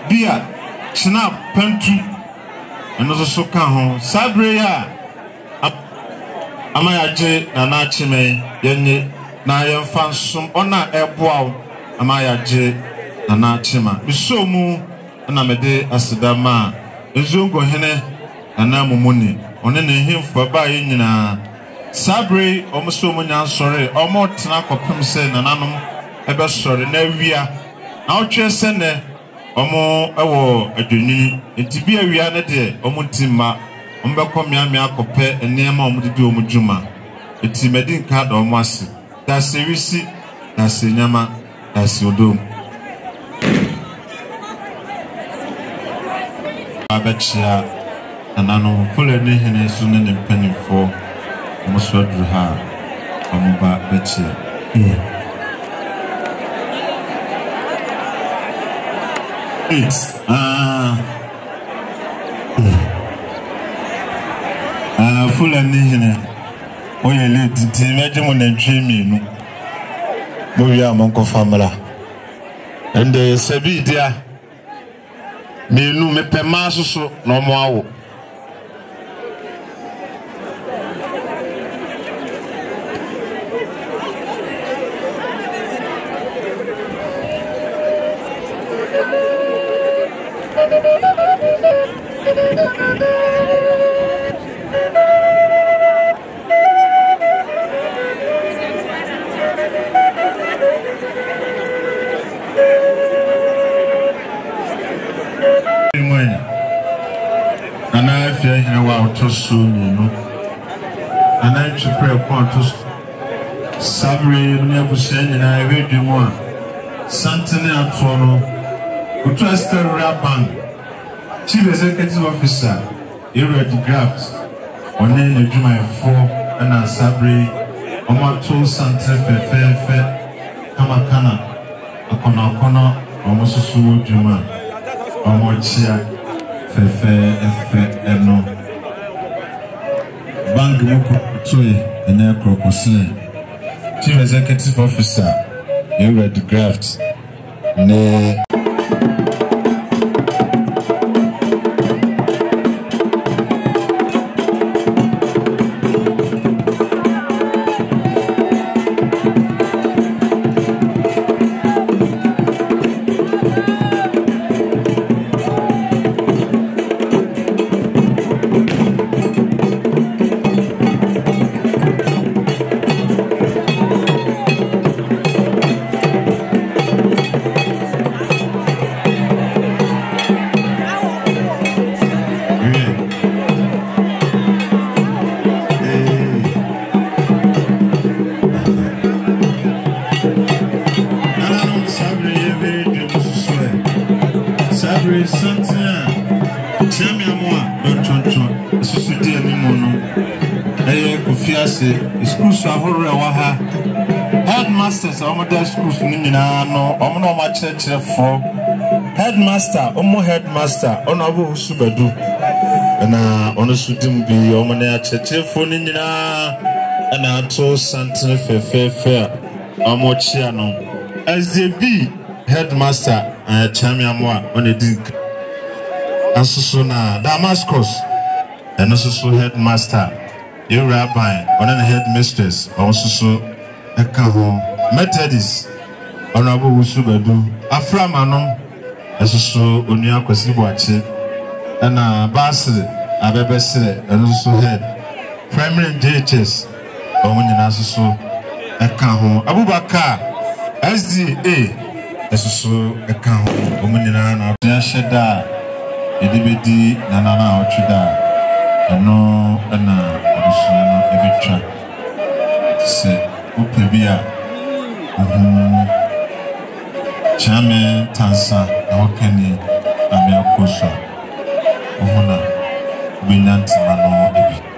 bia snap pantu eno so ka ho sabre ya amayaje na chime yenye na yemfa nsum ona eboa amayaje na chima bisomu na mede asidama ezongo hene na mumuni one ne hemfo ba nyina Sabre omuso munya sori omo tena kopem se nananom ebe sori na awia na otwe se ne omo ewo adwini entibi awia ne de omo ntimma omo bekọ miamia kope enema omo didi omo djuma etimedi nka da omo ase da serisi da senyama da siodom abechia nananom fule ne hene so ne mpanimfo Moswadru ha amuba beche Fulani hine oye le titi meje mo na ntwemi nu mo wi amonko famila ende sabi dia me nu me pema soso no mo awo Sabre mnya bushanye na eredwemu a Santene Atono Utraster Raban Chief Executive Officer Eredi Graft One Nedjuma F4 and Sabre Omato Santene Fefe Kamakana Akona Omosusu Juma Omochia Fefe Eno Bang Moko Tui Ene Krokosine Chief Executive Officer, Eredi Graft, ne. Schools are waha headmasters omoda schools ninina no omo no ma church for headmaster headmaster ono abo husubadu na ono sudim bi omo na church for ninina na ato Santene fefe omo chia no SDB headmaster chamiamwa on dink asusu na Damascus and also headmaster you rabbi on the headmistress also ekaho Methodist honorable Usubadu Aframanom also onua kwasi boache na basre abebesre and also head primary JHS omunyina also ekaho Abubakar SDA also ekaho omunyina na sheda edibedi nana otuda no na Osuano Ebitra se Upebia Chame Tansa Awakani Ameakosa Ohuna Binanti Mano Ebi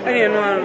Any one.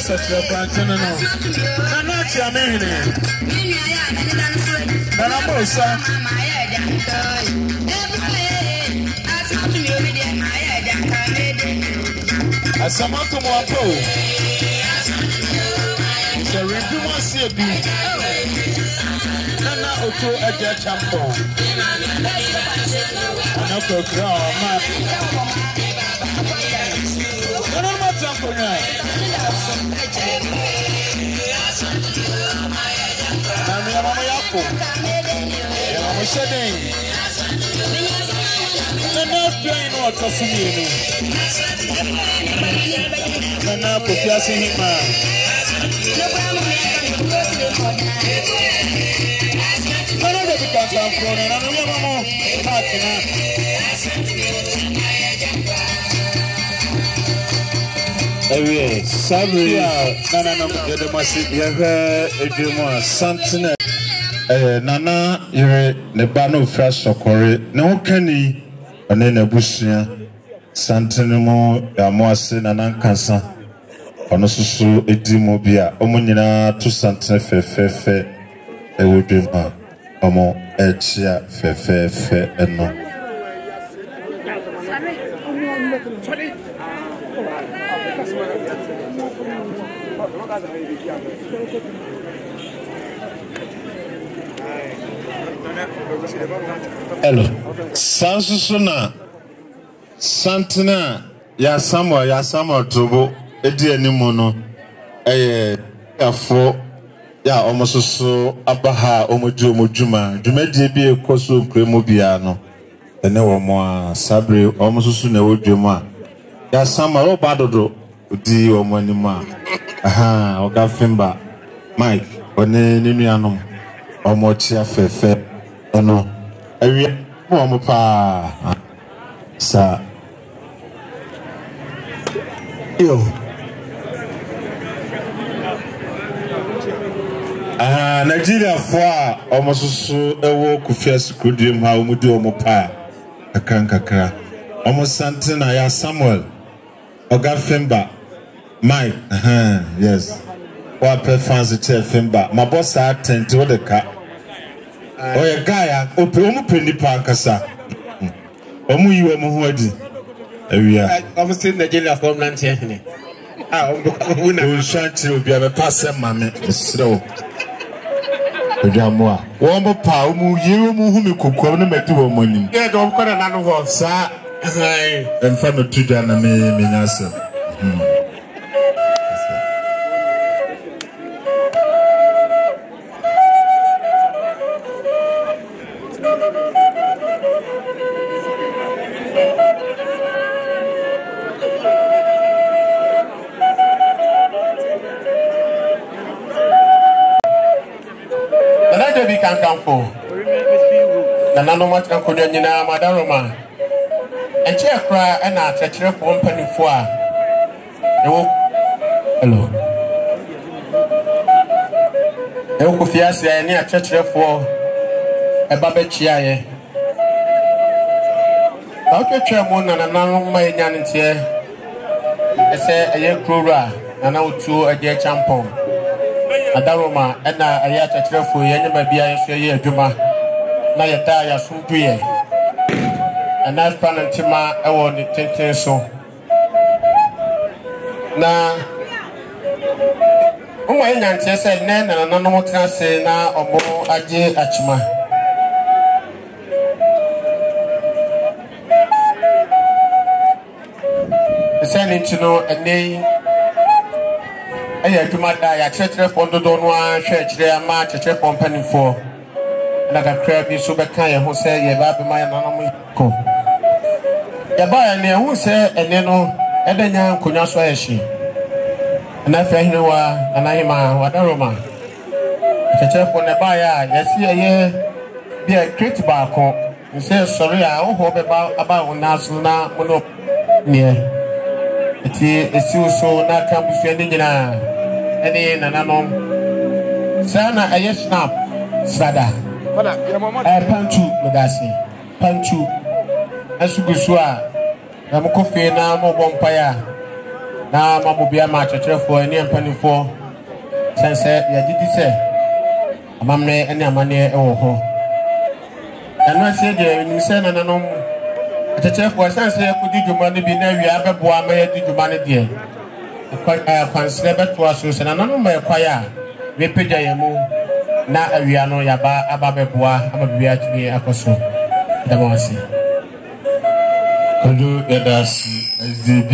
Such a branch, no. I'm not your man. And I'm also. As I'm out to my pole. It's a review of CB. And now to a jet champion. And I'll go ground. Ewe, sabri nana yede masi yeve edwuma santene nana yere ne ba no fra sokore ne wokani one na busua santene mo ya mo ase nana nkansa ono susu edimo bia omo nyina to santene fefefe ewodwuma omo echia fefefe eno Hello. Sansuna Santana ya Samuel Tobo edi enimu no afo ya omososo abaha omodwuma dwumadi bi ekoso kremo bia no ene wo mo a sabre omososo na wodwuma ya Samuel obadodo odi wo mo anima aha oga Fimba Mike one ninuanom omochi afefe ono awi mo pa sa yo Nigeria for omosusu ewo kufia skudiem ha omudi omo pa akankakra omo Santana ya Samuel oga Fimba Mike yes wa pe fans che Fimba my boss attend to the car oye guy omu peni pa nkasa omu yi omu ho adi awia I'm still Nigeria for Nanti. omu na shanti obi a be pass mame srew Ojamoa. Wombo pa omu yiri omu hu mi kokko no metu wo monim. Yeah, don't call an ho sa emfa no tuja na me nyasa. can come for. Nana no much can call you Madaroma. And chair cry and I touch her for 1 penny for. Hello. Eu confiasse a minha church for a babechia. Okay, Chairman, and now my yanity. I say a year crura, and now two a year champon. Adaroma, and I had a church for you, and maybe I share your Juma. na yɛda yɛasomdwoeɛ ɛna fa no ntema ɛwɔ ne tenten so na ɔmo nyanteɛ sɛ nnɛ na nananom tena ase na ɔmo agye akyima sɛ ne nti no ɛnɛ yi ɛyɛ adwuma da yɛakyerɛkyerɛfoɔ dodoɔ no ara hwɛ akyerɛ ama akyerɛkyerɛfoɔ mpanimfoɔ na kakra bi nso bɛka yɛn ho sɛ yɛba abɛma yɛn nanom kɔ yɛba yɛn ne ɛho sɛ ɛnɛ no ɛda nya nkonnwa so ayɛ hye ɛna afei ahene wa nanahema wadaroma akyerɛkyerɛfoɔ na ɛbaeɛ a yɛsi ɛyɛ bi a kreti baako nsɛ sɔre a wohɔ bɛba aba wo nan so na mo no neɛ eti esiw so na ka busua ne nyinaa ɛne nananom saa na ɛyɛ snap srada pantu medase pantu ɛso gu so a na mokɔ fie na mobɔ mpaeɛ a na mamobia ma akyerɛkyerɛfoɔ ɛne mpanimfoɔ sɛn sɛ yɛgyedi sɛ amammerɛ ɛne amanneɛ ɛwɔ hɔ ɛno aseɛ deɛ nim sɛ nananom akyerɛkyerɛfoɔ sɛn sɛ yɛkɔdi dwuma no bi na awia bɛboa ma yɛdi dwuma no deɛ akwanserɛ bɛtoa so sɛ nananom ma yɛkwaeɛ a bɛpagya yɛn mu na awia no yɛaba aba bɛboa ama biribi atumi akɔ so dɛm ase Kodu Yadasi SDB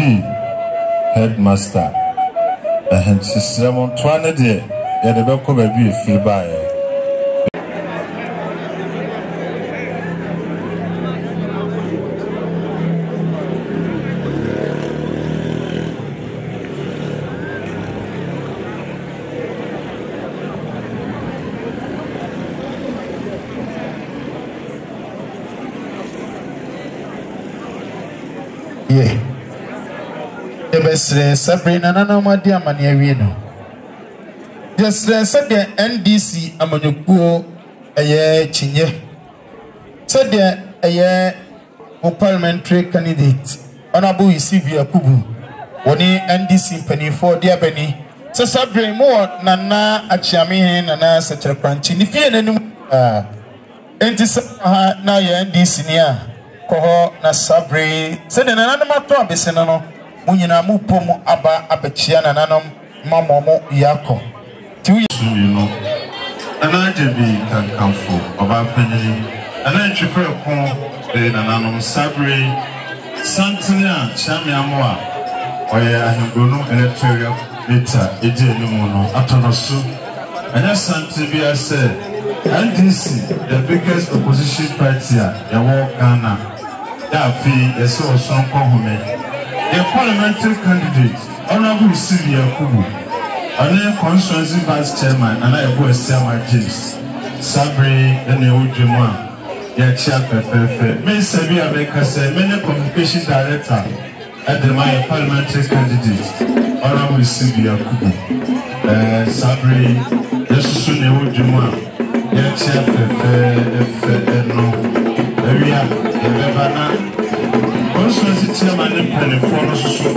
Headmaster Sisremo Twane de yɛde bɛkɔ baabi efiri baeɛ Ebesre Sabrina Nana Madia Maniavino. Just said the NDC Amanyuku a year chinye. Said the a year parliamentary candidate. Honorable Sylvia Kubu. Woni NDC penny for dear Benny. So Sabrina more Nana Achiami Nana such a crunchy. If you now your NDC near Coho na Sabri. Said the Nana Mato Bessenano. Munyina mu pomu aba abechia nananom mamomo yako ti no ana jebi kankanfo oba panyi ana ntwepre ko nananom Sabre Santina Chamiamo a oye ahembono electoral data eje enimu no atonoso ana santi bia say NDC the biggest opposition party a yawo Ghana da fi yeso oson ko home the parliamentary candidate, Honorable Sylvia Kubu, and then constituency vice chairman, and I go Selma James, Sabre, and the Ujima, Yachia Fefe, May Sabia Baker say, many communication director at the my parliamentary candidate, Honorable Sylvia Kubu, Sabre, Yesusu Ujima, Yachia Fefe, no, area, Yabana. Also, as it's a man in penny for us, so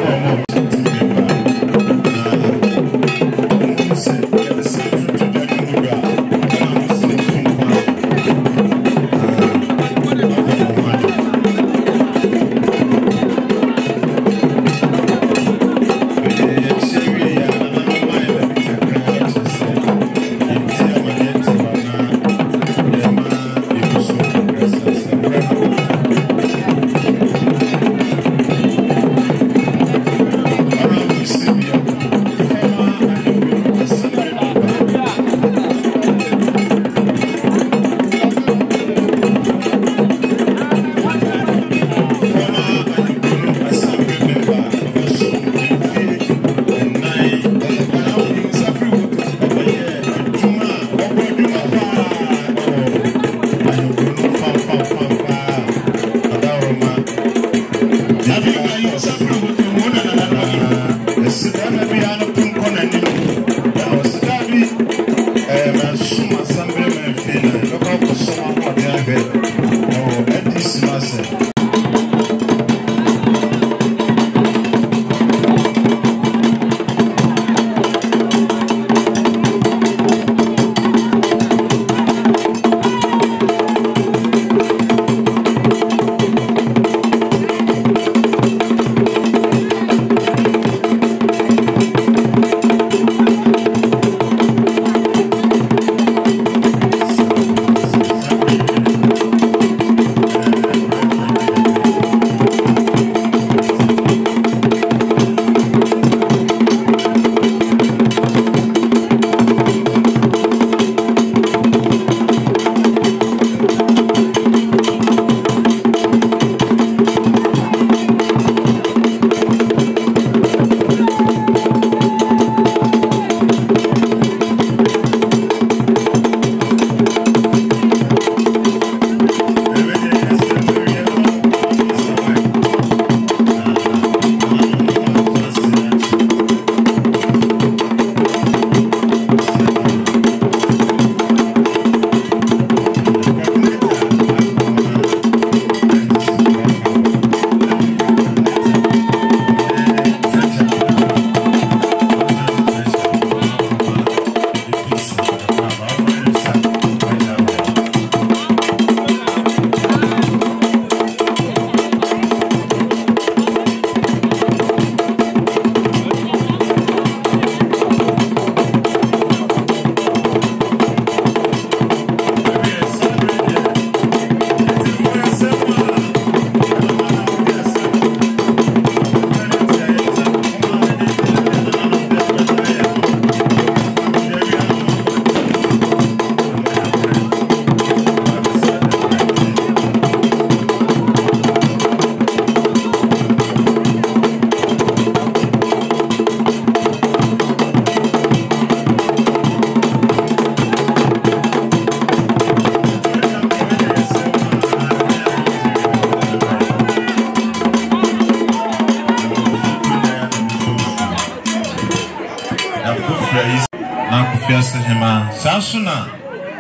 fiase hema saasuna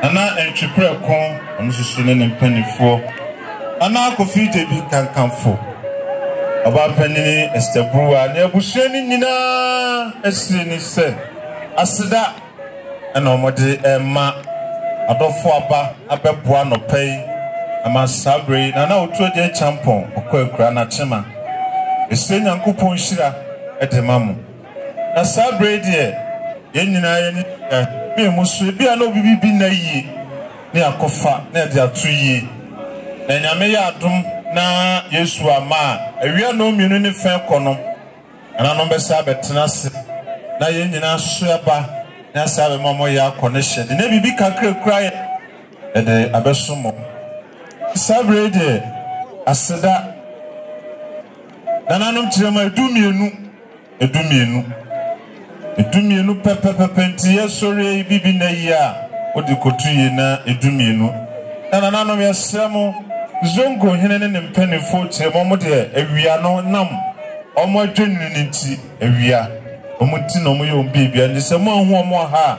ana entwepre kon ono susu ne mpanifo ana Kofi Debi kankanfo Oba panini Estebua ne abusuani nyina asini se aseda ana omode ema adofo aba abeboa no pay ama sabre na otu de champion okwa na chema ese nyankopon hira edemamu na sabre de yenyina ye ni bi musu bi ana obibi bi na yi ne akofa na de atu yi na nyame ya adom na Yesu ama awia no mienu ne fe kono ana no be sa betena se na yenyina so aba na sabe momo ya connection na bibi kakra kra ye de abesomo sabre de aseda nananom tirema edumienu pepepepe yesore bibi na yi a odi kotuye na edumienu nananom yesremo zongo hene ne mpanifo tirema mo de awia no nam omo adwenu nti awia omuti no mo yom bibia ndi se mo ahu omo ha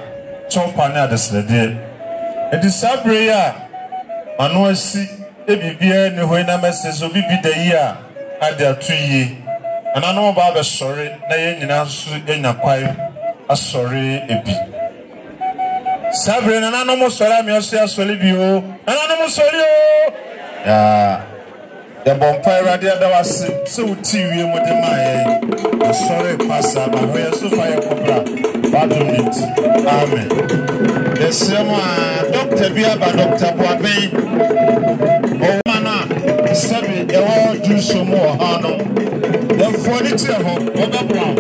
chopa na adesrede edi sabre ya ano asi ebibia ne hoi na message obi bi da yi a ade atuyi anano ba be sori na ye nyina so enya kwai asori ebi sabre na nano mo sori ami aso asori bi o nano mo sori o ya the bonfire radio da was so TV mo de maye sorry passa ba ho so fire cobra pardon it amen yes ma doctor bia ba doctor Boaben o mana sabi e wo ju so mo ano the furniture ho o ga brown